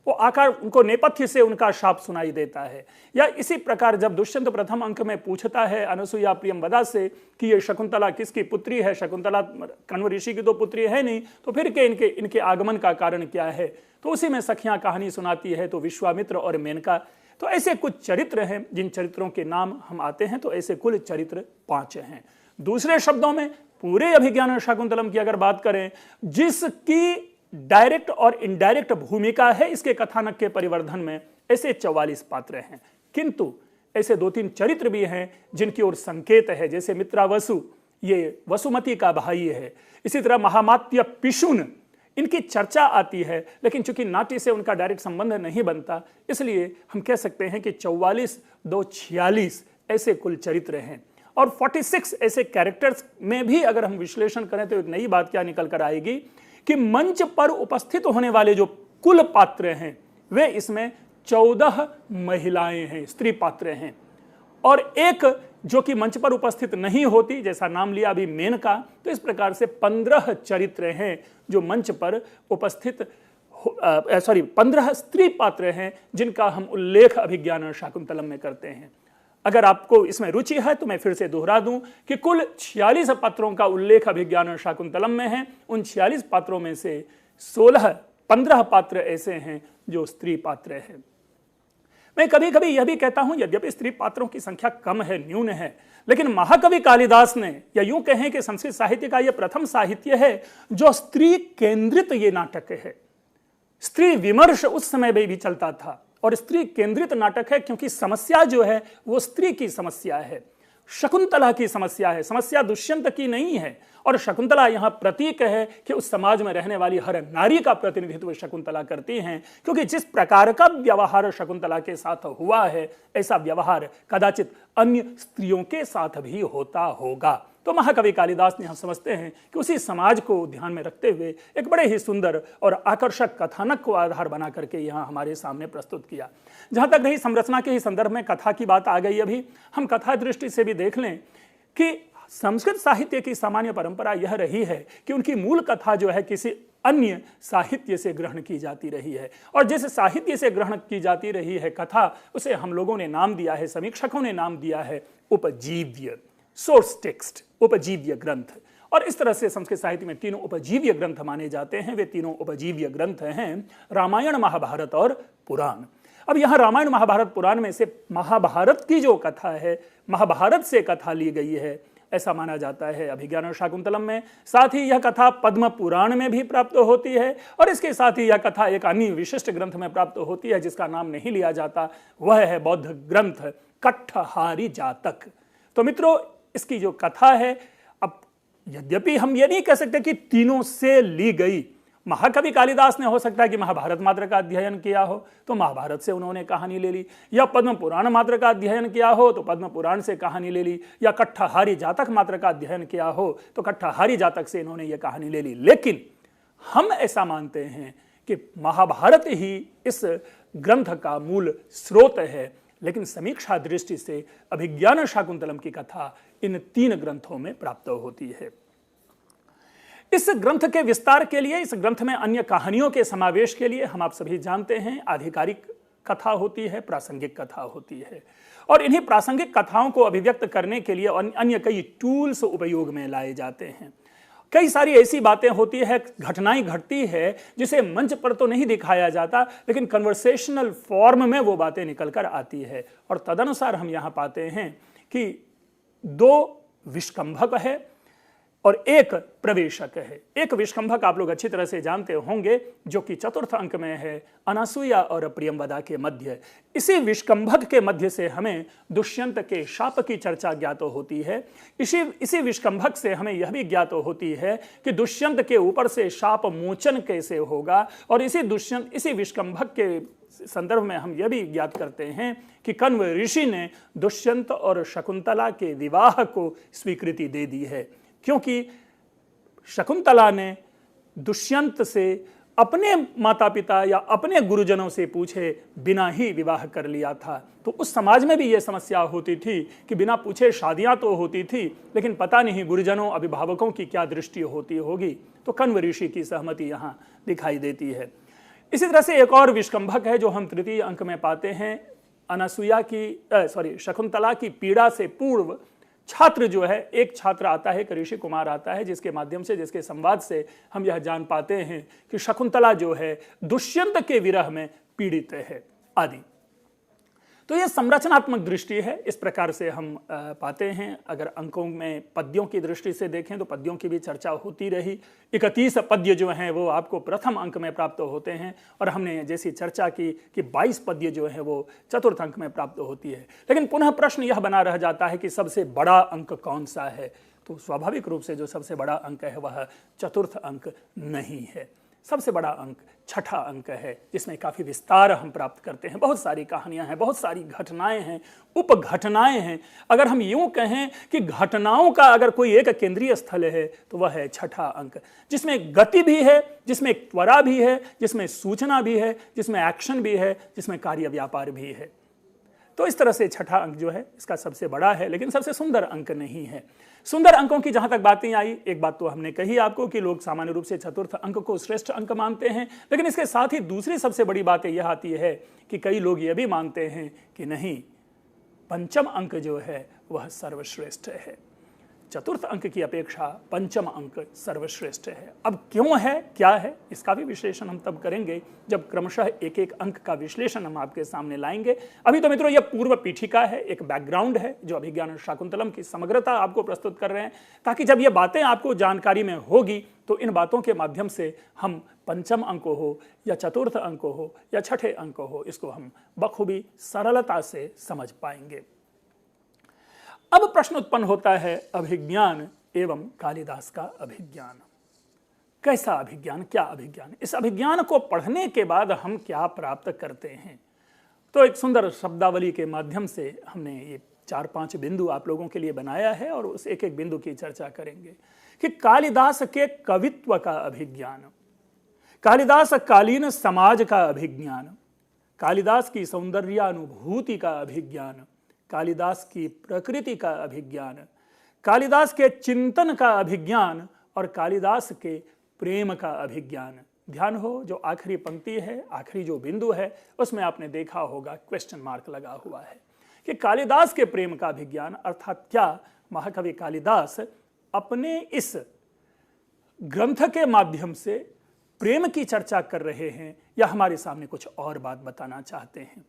वो आकार, उनको नेपथ्य से उनका शाप सुनाई देता है। या इसी प्रकार जब दुष्यंत प्रथम अंक में पूछता है अनसुया प्रियंवदा से कि ये शकुंतला किसकी पुत्री है, शकुंतला कण्व ऋषि की तो पुत्री है नहीं, तो फिर के इनके आगमन का कारण क्या है, तो उसी में सखियां कहानी सुनाती है, तो विश्वामित्र और मेनका। तो ऐसे कुछ चरित्र हैं जिन चरित्रों के नाम हम आते हैं, तो ऐसे कुल चरित्र 5 हैं। दूसरे शब्दों में पूरे अभिज्ञान शाकुंतलम की अगर बात करें, जिसकी डायरेक्ट और इनडायरेक्ट भूमिका है इसके कथानक के परिवर्धन में, ऐसे 44 पात्र हैं। किंतु ऐसे 2-3 चरित्र भी हैं जिनकी ओर संकेत है, जैसे मित्रावसु, ये वसुमती का भाई है। इसी तरह महामात्य पिशुन, इनकी चर्चा आती है, लेकिन चूंकि नाट्य से उनका डायरेक्ट संबंध नहीं बनता, इसलिए हम कह सकते हैं कि 44, 2, 46 ऐसे कुल चरित्र हैं। और 46 ऐसे कैरेक्टर्स में भी अगर हम विश्लेषण करें तो एक नई बात क्या निकल कर आएगी कि मंच पर उपस्थित होने वाले जो कुल पात्र हैं वे इसमें 14 महिलाएं हैं, स्त्री पात्र हैं, और एक जो कि मंच पर उपस्थित नहीं होती, जैसा नाम लिया अभी मेनका। तो इस प्रकार से 15 चरित्र हैं जो मंच पर उपस्थित 15 स्त्री पात्र हैं जिनका हम उल्लेख अभिज्ञान शाकुंतलम में करते हैं। अगर आपको इसमें रुचि है तो मैं फिर से दोहरा दूं कि कुल 46 पात्रों का उल्लेख अभिज्ञान शाकुंतलम में है। उन 46 पात्रों में से 15 पात्र ऐसे हैं जो स्त्री पात्र हैं। मैं कभी कभी यह भी कहता हूं, यद्यपि स्त्री पात्रों की संख्या कम है, न्यून है, लेकिन महाकवि कालिदास ने, या यूं कहें कि संस्कृत साहित्य का यह प्रथम साहित्य है जो स्त्री केंद्रित ये नाटक है। स्त्री विमर्श उस समय में भी चलता था और स्त्री केंद्रित नाटक है, क्योंकि समस्या जो है वो स्त्री की समस्या है, शकुंतला की समस्या है, समस्या दुष्यंत की नहीं है। और शकुंतला यहां प्रतीक है कि उस समाज में रहने वाली हर नारी का प्रतिनिधित्व शकुंतला करती हैं, क्योंकि जिस प्रकार का व्यवहार शकुंतला के साथ हुआ है ऐसा व्यवहार कदाचित अन्य स्त्रियों के साथ भी होता होगा। तो महाकवि कालिदास ने हम समझते हैं कि उसी समाज को ध्यान में रखते हुए एक बड़े ही सुंदर और आकर्षक कथानक को आधार बना करके यहाँ हमारे सामने प्रस्तुत किया। जहां तक रही संरचना के ही संदर्भ में कथा की बात आ गई, अभी हम कथा दृष्टि से भी देख लें कि संस्कृत साहित्य की सामान्य परंपरा यह रही है कि उनकी मूल कथा जो है किसी अन्य साहित्य से ग्रहण की जाती रही है, और जिस साहित्य से ग्रहण की जाती रही है कथा, उसे हम लोगों ने नाम दिया है, समीक्षकों ने नाम दिया है उपजीव्य, सोर्स टेक्स्ट, उपजीव्य ग्रंथ। और इस तरह से संस्कृत साहित्य में 3 उपजीव्य ग्रंथ माने जाते हैं। वे 3 उपजीव्य ग्रंथ हैं रामायण, महाभारत और पुराण। अब यहाँ रामायण, महाभारत, पुराण में से महाभारत की जो कथा है, महाभारत से कथा ली गई है ऐसा माना जाता है अभिज्ञान शाकुंतलम में। साथ ही यह कथा पद्म पुराण में भी प्राप्त होती है, और इसके साथ ही यह कथा एक अन्य विशिष्ट ग्रंथ में प्राप्त होती है जिसका नाम नहीं लिया जाता, वह है बौद्ध ग्रंथ कट्ठहारी जातक। तो मित्रों, इसकी जो कथा है, अब यद्यपि हम ये नहीं कह सकते कि तीनों से ली गई। महाकवि कालिदास ने हो सकता है कि महाभारत मात्र का अध्ययन किया हो तो महाभारत से उन्होंने कहानी ले ली, या पद्म पुराण मात्र का अध्ययन किया हो तो पद्म पुराण से कहानी ले ली, या कट्ठहारी जातक मात्र का अध्ययन किया हो तो कट्ठहारी जातक से इन्होंने यह कहानी ले ली। लेकिन हम ऐसा मानते हैं कि महाभारत ही इस ग्रंथ का मूल स्रोत है, लेकिन समीक्षा दृष्टि से अभिज्ञान शाकुंतलम की कथा इन 3 ग्रंथों में प्राप्त होती है। इस ग्रंथ के विस्तार के लिए, इस ग्रंथ में अन्य कहानियों के समावेश के लिए हम आप सभी जानते हैं आधिकारिक कथा होती है, प्रासंगिक कथा होती है, और इन्हीं प्रासंगिक कथाओं को अभिव्यक्त करने के लिए अन्य कई टूल्स उपयोग में लाए जाते हैं। कई सारी ऐसी बातें होती है, घटनाएं घटती है जिसे मंच पर तो नहीं दिखाया जाता, लेकिन कन्वर्सेशनल फॉर्म में वो बातें निकल कर आती है। और तदनुसार हम यहाँ पाते हैं कि 2 विष्कंभक है और 1 प्रवेशक है। एक विष्कंभक आप लोग अच्छी तरह से जानते होंगे, जो कि 4th अंक में है, अनसुया और प्रियंवदा के मध्य। इसी विष्कंभक के मध्य से हमें दुष्यंत के शाप की चर्चा ज्ञात होती है। इसी विष्कंभक से हमें यह भी ज्ञात होती है कि दुष्यंत के ऊपर से शाप मोचन कैसे होगा, और इसी विष्कंभक के संदर्भ में हम यह भी ज्ञात करते हैं कि कण्व ऋषि ने दुष्यंत और शकुंतला के विवाह को स्वीकृति दे दी है। क्योंकि शकुंतला ने दुष्यंत से अपने माता पिता या अपने गुरुजनों से पूछे बिना ही विवाह कर लिया था। तो उस समाज में भी यह समस्या होती थी कि बिना पूछे शादियां तो होती थी, लेकिन पता नहीं गुरुजनों अभिभावकों की क्या दृष्टि होती होगी। तो कण्व ऋषि की सहमति यहां दिखाई देती है। इसी तरह से एक और विष्कंभक है जो हम तृतीय अंक में पाते हैं। अनसुया की शकुंतला की पीड़ा से पूर्व छात्र जो है, एक छात्र आता है, एक ऋषि कुमार आता है, जिसके माध्यम से, जिसके संवाद से हम यह जान पाते हैं कि शकुंतला जो है दुष्यंत के विरह में पीड़ित है आदि। तो यह संरचनात्मक दृष्टि है, इस प्रकार से हम पाते हैं। अगर अंकों में पद्यों की दृष्टि से देखें तो पद्यों की भी चर्चा होती रही। 31 पद्य जो हैं वो आपको प्रथम अंक में प्राप्त होते हैं, और हमने जैसी चर्चा की कि 22 पद्य जो है वो चतुर्थ अंक में प्राप्त होती है। लेकिन पुनः प्रश्न यह बना रह जाता है कि सबसे बड़ा अंक कौन सा है। तो स्वाभाविक रूप से जो सबसे बड़ा अंक है वह चतुर्थ अंक नहीं है। सबसे बड़ा अंक छठा अंक है, जिसमें काफी विस्तार हम प्राप्त करते हैं। बहुत सारी कहानियां हैं, बहुत सारी घटनाएं हैं, उपघटनाएं हैं। अगर हम यूं कहें कि घटनाओं का अगर कोई एक केंद्रीय स्थल है तो वह है छठा अंक, जिसमें गति भी है, जिसमें त्वरा भी है, जिसमें सूचना भी है, जिसमें एक्शन भी है, जिसमें कार्य व्यापार भी है। तो इस तरह से छठा अंक जो है इसका सबसे बड़ा है, लेकिन सबसे सुंदर अंक नहीं है। सुंदर अंकों की जहां तक बातें आई, एक बात तो हमने कही आपको कि लोग सामान्य रूप से चतुर्थ अंक को श्रेष्ठ अंक मानते हैं, लेकिन इसके साथ ही दूसरी सबसे बड़ी बात यह आती है कि कई लोग यह भी मानते हैं कि नहीं, पंचम अंक जो है वह सर्वश्रेष्ठ है। चतुर्थ अंक की अपेक्षा पंचम अंक सर्वश्रेष्ठ है। अब क्यों है, क्या है, इसका भी विश्लेषण हम तब करेंगे जब क्रमशः एक एक अंक का विश्लेषण हम आपके सामने लाएंगे। अभी तो मित्रों यह पूर्व पीठिका है, एक बैकग्राउंड है जो अभिज्ञान शाकुंतलम की समग्रता आपको प्रस्तुत कर रहे हैं, ताकि जब ये बातें आपको जानकारी में होगी तो इन बातों के माध्यम से हम पंचम अंक हो या चतुर्थ अंक हो या छठे अंक हो, इसको हम बखूबी सरलता से समझ पाएंगे। अब प्रश्न उत्पन्न होता है अभिज्ञान एवं कालिदास का अभिज्ञान। कैसा अभिज्ञान, क्या अभिज्ञान? इस अभिज्ञान को पढ़ने के बाद हम क्या प्राप्त करते हैं? तो एक सुंदर शब्दावली के माध्यम से हमने ये 4-5 बिंदु आप लोगों के लिए बनाया है और उस एक एक बिंदु की चर्चा करेंगे कि कालिदास के कवित्व का अभिज्ञान, कालिदास कालीन समाज का अभिज्ञान, कालिदास की सौंदर्यानुभूति का अभिज्ञान, कालिदास की प्रकृति का अभिज्ञान, कालिदास के चिंतन का अभिज्ञान और कालिदास के प्रेम का अभिज्ञान। ध्यान हो, जो आखिरी पंक्ति है, आखिरी जो बिंदु है, उसमें आपने देखा होगा क्वेश्चन मार्क लगा हुआ है कि कालिदास के प्रेम का अभिज्ञान, अर्थात क्या महाकवि कालिदास अपने इस ग्रंथ के माध्यम से प्रेम की चर्चा कर रहे हैं या हमारे सामने कुछ और बात बताना चाहते हैं?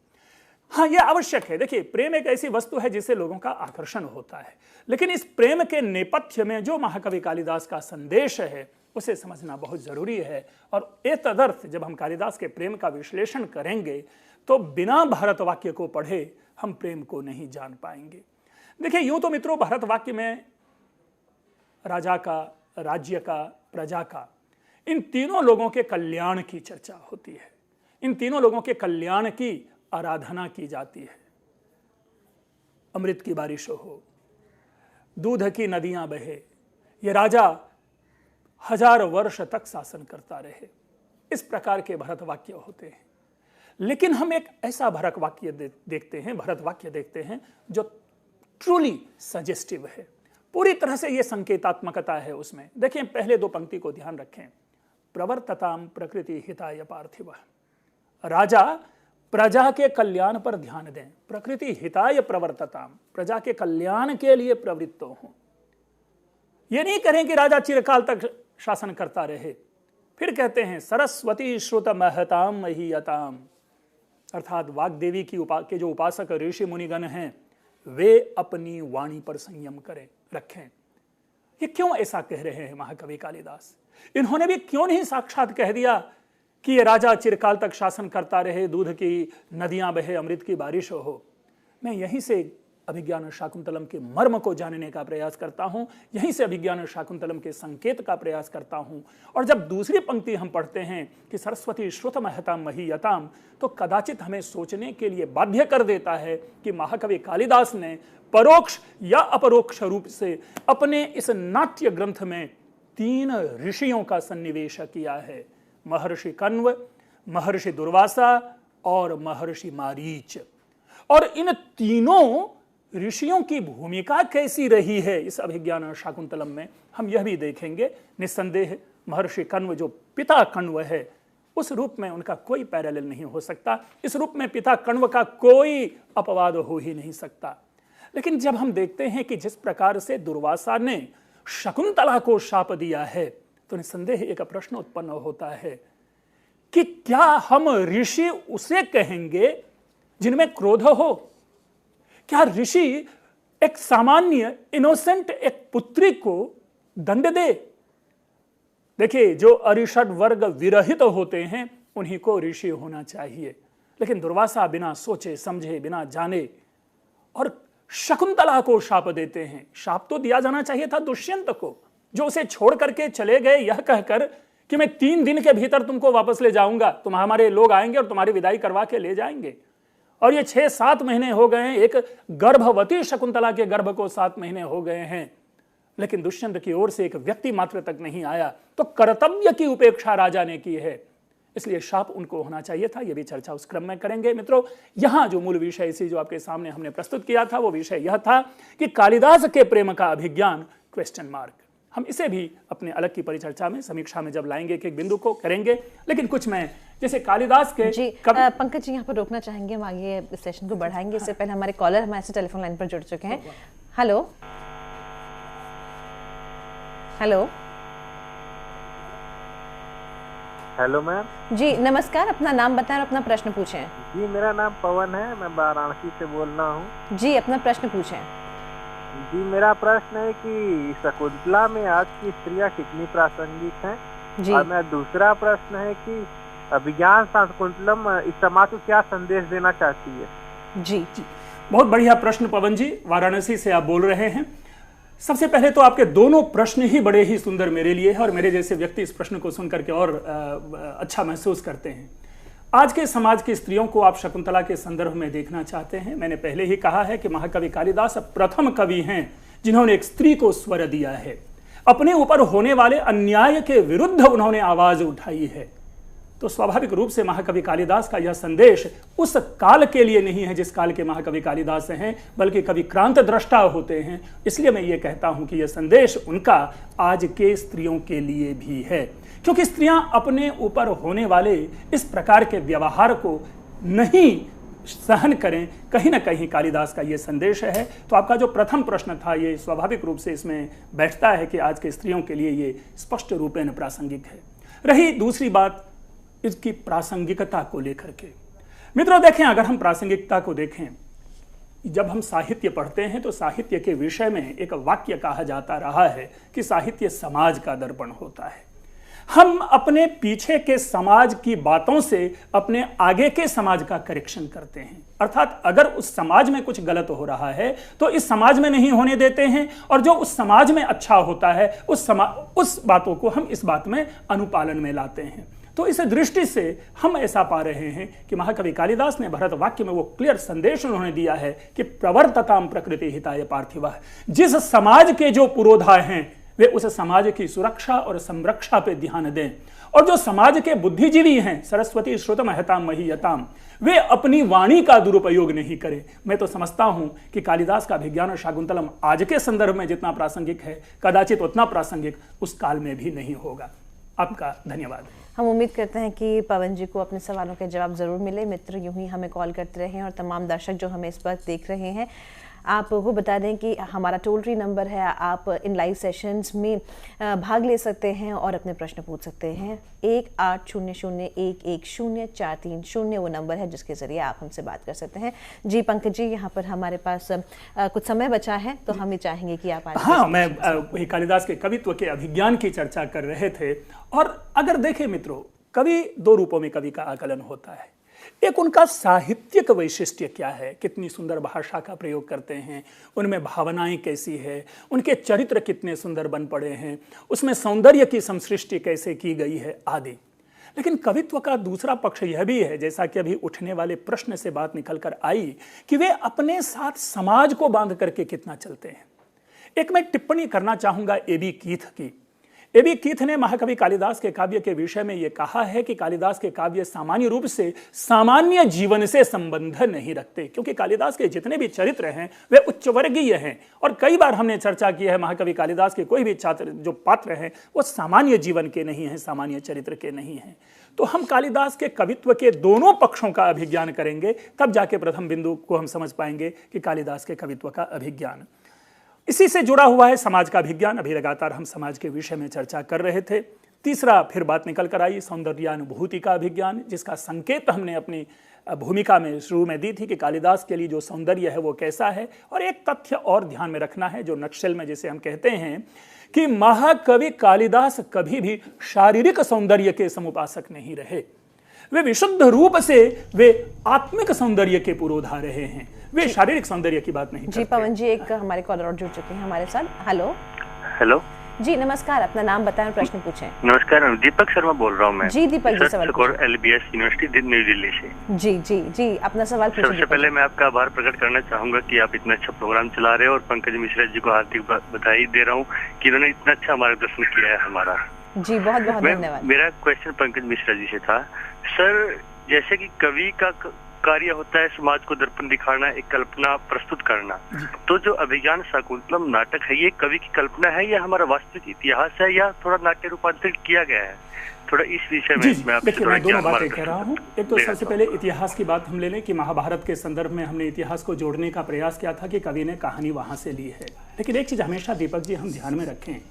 हाँ, यह आवश्यक है। देखिए, प्रेम एक ऐसी वस्तु है जिससे लोगों का आकर्षण होता है, लेकिन इस प्रेम के नेपथ्य में जो महाकवि कालिदास का संदेश है उसे समझना बहुत जरूरी है। और ए तदर्थ जब हम कालिदास के प्रेम का विश्लेषण करेंगे तो बिना भारत वाक्य को पढ़े हम प्रेम को नहीं जान पाएंगे। देखिए, यूं तो मित्रों भारत वाक्य में राजा का, राज्य का, प्रजा का, इन तीनों लोगों के कल्याण की चर्चा होती है। इन तीनों लोगों के कल्याण की आराधना की जाती है। अमृत की बारिश हो, दूध की नदियां बहे, ये राजा 1000 वर्ष तक शासन करता रहे, इस प्रकार के भरत वाक्य होते हैं। लेकिन हम एक ऐसा भरत वाक्य देखते हैं जो ट्रूली सजेस्टिव है, पूरी तरह से ये संकेतात्मकता है उसमें। देखिए, पहले 2 पंक्ति को ध्यान रखें। प्रवर्तताम प्रकृति हिताय पार्थिव। राजा प्रजा के कल्याण पर ध्यान दें, प्रकृति हिताय प्रवर्तताम, प्रजा के कल्याण के लिए प्रवृत्त हों। यह नहीं करें कि राजा चिरकाल तक शासन करता रहे। फिर कहते हैं सरस्वती श्रुत महताम महीयताम, अर्थात वाग्देवी के जो उपासक ऋषि मुनिगण हैं वे अपनी वाणी पर संयम करें, रखें। ये क्यों ऐसा कह रहे हैं महाकवि कालिदास? इन्होंने भी क्यों नहीं साक्षात कह दिया कि ये राजा चिरकाल तक शासन करता रहे, दूध की नदियां बहे, अमृत की बारिश हो? मैं यहीं से अभिज्ञान शाकुंतलम के मर्म को जानने का प्रयास करता हूं, यहीं से अभिज्ञान शाकुंतलम के संकेत का प्रयास करता हूं। और जब दूसरी पंक्ति हम पढ़ते हैं कि सरस्वती श्रुत महताम महीयताम, तो कदाचित हमें सोचने के लिए बाध्य कर देता है कि महाकवि कालिदास ने परोक्ष या अपरोक्ष रूप से अपने इस नाट्य ग्रंथ में 3 ऋषियों का सन्निवेश किया है, महर्षि कण्व, महर्षि दुर्वासा और महर्षि मारीच। और इन तीनों ऋषियों की भूमिका कैसी रही है इस अभिज्ञान शाकुंतलम में, हम यह भी देखेंगे। निस्संदेह महर्षि कण्व जो पिता कण्व है, उस रूप में उनका कोई पैरेलल नहीं हो सकता, इस रूप में पिता कण्व का कोई अपवाद हो ही नहीं सकता। लेकिन जब हम देखते हैं कि जिस प्रकार से दुर्वासा ने शकुंतला को शाप दिया है, तो निस्संदेह एक प्रश्न उत्पन्न होता है कि क्या हम ऋषि उसे कहेंगे जिनमें क्रोध हो? क्या ऋषि एक सामान्य इनोसेंट एक पुत्री को दंड दे? देखिए, जो अरिषड वर्ग विरहित होते हैं उन्हीं को ऋषि होना चाहिए, लेकिन दुर्वासा बिना सोचे समझे, बिना जाने और शकुंतला को शाप देते हैं। शाप तो दिया जाना चाहिए था दुष्यंत को, जो उसे छोड़ करके चले गए यह कहकर कि मैं 3 दिन के भीतर तुमको वापस ले जाऊंगा, तुम हमारे लोग आएंगे और तुम्हारी विदाई करवा के ले जाएंगे। और ये 6-7 महीने हो गए हैं, एक गर्भवती शकुंतला के गर्भ को 7 महीने हो गए हैं, लेकिन दुष्यंत की ओर से एक व्यक्ति मात्र तक नहीं आया। तो कर्तव्य की उपेक्षा राजा ने की है, इसलिए शाप उनको होना चाहिए था। यह भी चर्चा उस क्रम में करेंगे। मित्रों, यहां जो मूल विषय इसी जो आपके सामने हमने प्रस्तुत किया था, वो विषय यह था कि कालिदास के प्रेम का अभिज्ञान क्वेश्चन मार्क। हम इसे भी अपने अलग की परिचर्चा में, समीक्षा में जब लाएंगे, एक एक बिंदु को करेंगे। लेकिन कुछ मैं जैसे कालिदास के जी पंकज जी यहाँ पर रोकना चाहेंगे, हम आगे इस सेशन को बढ़ाएंगे। इससे पहले हमारे कॉलर हमारे से टेलीफोन लाइन पर जुड़ चुके हैं। Hello hello hello ma'am. जी नमस्कार, अपना नाम बताएं और अपना प्रश्न पूछें। जी मेरा नाम पवन है, मैं वाराणसी से बोल रहा हूँ। जी अपना प्रश्न पूछें। जी मेरा प्रश्न है कि शकुंतला में आज की स्त्रियां कितनी प्रासंगिक हैं? जी। और मेरा दूसरा प्रश्न है कि अभिज्ञान शाकुंतलम इस समाज को क्या संदेश देना चाहती है? जी जी, बहुत बढ़िया प्रश्न पवन जी, वाराणसी से आप बोल रहे हैं। सबसे पहले तो आपके दोनों प्रश्न ही बड़े ही सुंदर मेरे लिए है, और मेरे जैसे व्यक्ति इस प्रश्न को सुनकर के और अच्छा महसूस करते हैं। आज के समाज की स्त्रियों को आप शकुंतला के संदर्भ में देखना चाहते हैं। मैंने पहले ही कहा है कि महाकवि कालिदास प्रथम कवि हैं जिन्होंने एक स्त्री को स्वर दिया है। अपने ऊपर होने वाले अन्याय के विरुद्ध उन्होंने आवाज उठाई है। तो स्वाभाविक रूप से महाकवि कालिदास का यह संदेश उस काल के लिए नहीं है जिस काल के महाकवि कालिदास हैं, बल्कि कवि क्रांत दृष्टा होते हैं। इसलिए मैं ये कहता हूं कि यह संदेश उनका आज के स्त्रियों के लिए भी है, क्योंकि स्त्रियां अपने ऊपर होने वाले इस प्रकार के व्यवहार को नहीं सहन करें। कहीं ना कहीं कालिदास का यह संदेश है। तो आपका जो प्रथम प्रश्न था, ये स्वाभाविक रूप से इसमें बैठता है कि आज के स्त्रियों के लिए ये स्पष्ट रूपेण प्रासंगिक है। रही दूसरी बात इसकी प्रासंगिकता को लेकर के, मित्रों देखें, अगर हम प्रासंगिकता को देखें, जब हम साहित्य पढ़ते हैं तो साहित्य के विषय में एक वाक्य कहा जाता रहा है कि साहित्य समाज का दर्पण होता है। हम अपने पीछे के समाज की बातों से अपने आगे के समाज का करेक्शन करते हैं। अर्थात अगर उस समाज में कुछ गलत हो रहा है तो इस समाज में नहीं होने देते हैं, और जो उस समाज में अच्छा होता है उस बातों को हम इस बात में अनुपालन में लाते हैं। तो इस दृष्टि से हम ऐसा पा रहे हैं कि महाकवि कालिदास ने भरत वाक्य में वो क्लियर संदेश उन्होंने दिया है कि प्रवर्तताम प्रकृति हिताय पार्थिवः। जिस समाज के जो पुरोधा हैं वे उस समाज की सुरक्षा और संरक्षा पे ध्यान दें, और जो समाज के बुद्धिजीवी हैं, सरस्वती श्रुत महताम महीयताम, वे अपनी वाणी का दुरुपयोग नहीं करें। मैं तो समझता हूं कि कालिदास का अभिज्ञान शाकुंतलम आज के संदर्भ में जितना प्रासंगिक है, कदाचित उतना प्रासंगिक उस काल में भी नहीं होगा। आपका धन्यवाद। हम उम्मीद करते हैं कि पवन जी को अपने सवालों के जवाब जरूर मिले। मित्र यूं ही हमें कॉल करते रहें, और तमाम दर्शक जो हमें इस वक्त देख रहे हैं, आप वो बता दें कि हमारा टोल फ्री नंबर है, आप इन लाइव सेशंस में भाग ले सकते हैं और अपने प्रश्न पूछ सकते हैं। 1800111430 वो नंबर है जिसके ज़रिए आप हमसे बात कर सकते हैं। जी पंकज जी, यहाँ पर हमारे पास कुछ समय बचा है, तो हम ये चाहेंगे कि आप हाँ, मैं वही कालिदास के कवित्व के अभिज्ञान की चर्चा कर रहे थे। और अगर देखें मित्रों, कवि 2 रूपों में कवि का आकलन होता है। एक उनका साहित्यिक वैशिष्ट्य क्या है, कितनी सुंदर भाषा का प्रयोग करते हैं, उनमें भावनाएं कैसी है, उनके चरित्र कितने सुंदर बन पड़े हैं, उसमें सौंदर्य की संसृष्टि कैसे की गई है आदि। लेकिन कवित्व का दूसरा पक्ष यह भी है, जैसा कि अभी उठने वाले प्रश्न से बात निकल कर आई, कि वे अपने साथ समाज को बांध करके कितना चलते हैं। एक मैं टिप्पणी करना चाहूंगा एबी कीथ की। एबी कीथ ने महाकवि कालिदास के काव्य के विषय में यह कहा है कि कालिदास के काव्य सामान्य रूप से सामान्य जीवन से संबंध नहीं रखते, क्योंकि कालिदास के जितने भी चरित्र हैं वे उच्च वर्गीय हैं। और कई बार हमने चर्चा की है, महाकवि कालिदास के कोई भी छात्र जो पात्र हैं वो सामान्य जीवन के नहीं हैं, सामान्य चरित्र के नहीं हैं। तो हम कालिदास के कवित्व के दोनों पक्षों का अभिज्ञान करेंगे, तब जाके प्रथम बिंदु को हम समझ पाएंगे कि कालिदास के कवित्व का अभिज्ञान। इसी से जुड़ा हुआ है समाज का अभिज्ञान। अभी लगातार हम समाज के विषय में चर्चा कर रहे थे। तीसरा फिर बात निकल कर आई सौंदर्यानुभूति का अभिज्ञान, जिसका संकेत हमने अपनी भूमिका में शुरू में दी थी कि कालिदास के लिए जो सौंदर्य है वो कैसा है। और एक तथ्य और ध्यान में रखना है, जो नक्शल में जैसे हम कहते हैं कि महाकवि कालिदास कभी भी शारीरिक सौंदर्य के समुपासक नहीं रहे। वे विशुद्ध रूप से वे आत्मिक सौंदर्य के पुरोधा रहे हैं, वे शारीरिक सौंदर्य की बात नहीं करते। जी पवन जी, एक हमारे कॉलर और जुड़ चुके हैं हमारे साथ। हेलो हेलो जी, नमस्कार, अपना नाम बताएं, प्रश्न पूछें। नमस्कार, दीपक शर्मा बोल रहा हूँ मैं। जी दीपक जी, सवाल LBS यूनिवर्सिटी न्यू दिल्ली से। जी जी जी, अपना सवाल पूछें। सबसे पहले मैं आपका आभार प्रकट करना चाहूंगा कि आप इतना अच्छा प्रोग्राम चला रहे हो, और पंकज मिश्रा जी को हार्दिक बधाई दे रहा हूँ कि उन्होंने इतना अच्छा मार्गदर्शन किया है हमारा। जी बहुत बहुत धन्यवाद। मेरा क्वेश्चन पंकज मिश्रा जी से था। सर, जैसे कि कवि का कार्य होता है समाज को दर्पण दिखाना, एक कल्पना प्रस्तुत करना, तो जो अभिज्ञान शाकुंतलम नाटक है ये कवि की कल्पना है या हमारा वास्तविक इतिहास है, या थोड़ा नाट्य रूपांतरित किया गया है? थोड़ा इस विषय में मैं आपसे थोड़ा दोनों बातें कह रहा हूँ। एक तो सबसे पहले इतिहास की बात हम ले लें कि महाभारत के संदर्भ में हमने इतिहास को जोड़ने का प्रयास किया था कि कवि ने कहानी वहां से ली है। लेकिन एक चीज हमेशा दीपक जी हम ध्यान में रखें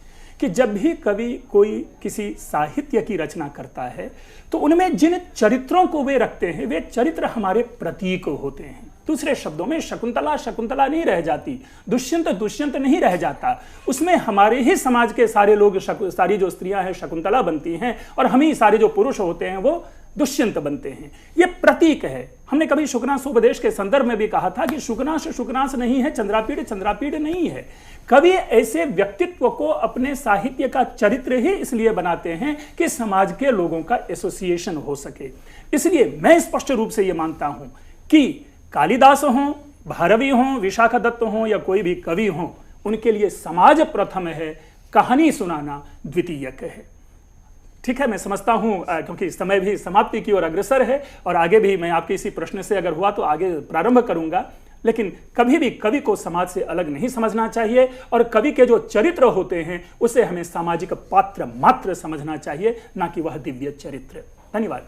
कि जब भी कवि कोई किसी साहित्य की रचना करता है तो उनमें जिन चरित्रों को वे रखते हैं वे चरित्र हमारे प्रतीक होते हैं। दूसरे शब्दों में शकुंतला शकुंतला नहीं रह जाती, दुष्यंत दुष्यंत नहीं रह जाता, उसमें हमारे ही समाज के सारे लोग, सारी जो स्त्रियां हैं शकुंतला बनती हैं, और हम ही सारे जो पुरुष होते हैं वो दुष्यंत बनते हैं। ये प्रतीक है। हमने कभी शुकनाश उपदेश के संदर्भ में भी कहा था कि शुकनाश शुकनाश नहीं है, चंद्रापीड़ चंद्रापीड़ नहीं है। कवि ऐसे व्यक्तित्व को अपने साहित्य का चरित्र ही इसलिए बनाते हैं कि समाज के लोगों का एसोसिएशन हो सके। इसलिए मैं स्पष्ट रूप से ये मानता हूं कि कालिदास हों, भारवी हों, विशाखा दत्त हों या कोई भी कवि हों, उनके लिए समाज प्रथम है, कहानी सुनाना द्वितीयक है। ठीक है, मैं समझता हूं क्योंकि समय भी समाप्ति की ओर अग्रसर है और आगे भी मैं आपके इसी प्रश्न से अगर हुआ तो आगे प्रारंभ करूंगा। लेकिन कभी भी कवि को समाज से अलग नहीं समझना चाहिए, और कवि के जो चरित्र होते हैं उसे हमें सामाजिक पात्र मात्र समझना चाहिए, ना कि वह दिव्य चरित्र। धन्यवाद।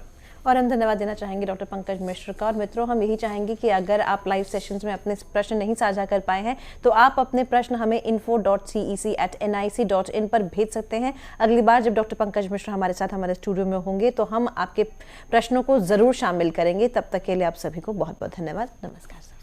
और हम धन्यवाद देना चाहेंगे डॉक्टर पंकज मिश्र का। और मित्रों, हम यही चाहेंगे कि अगर आप लाइव सेशंस में अपने प्रश्न नहीं साझा कर पाए हैं तो आप अपने प्रश्न हमें info.cec@nic.in पर भेज सकते हैं। अगली बार जब डॉक्टर पंकज मिश्र हमारे साथ हमारे स्टूडियो में होंगे तो हम आपके प्रश्नों को जरूर शामिल करेंगे। तब तक के लिए आप सभी को बहुत बहुत धन्यवाद। नमस्कार।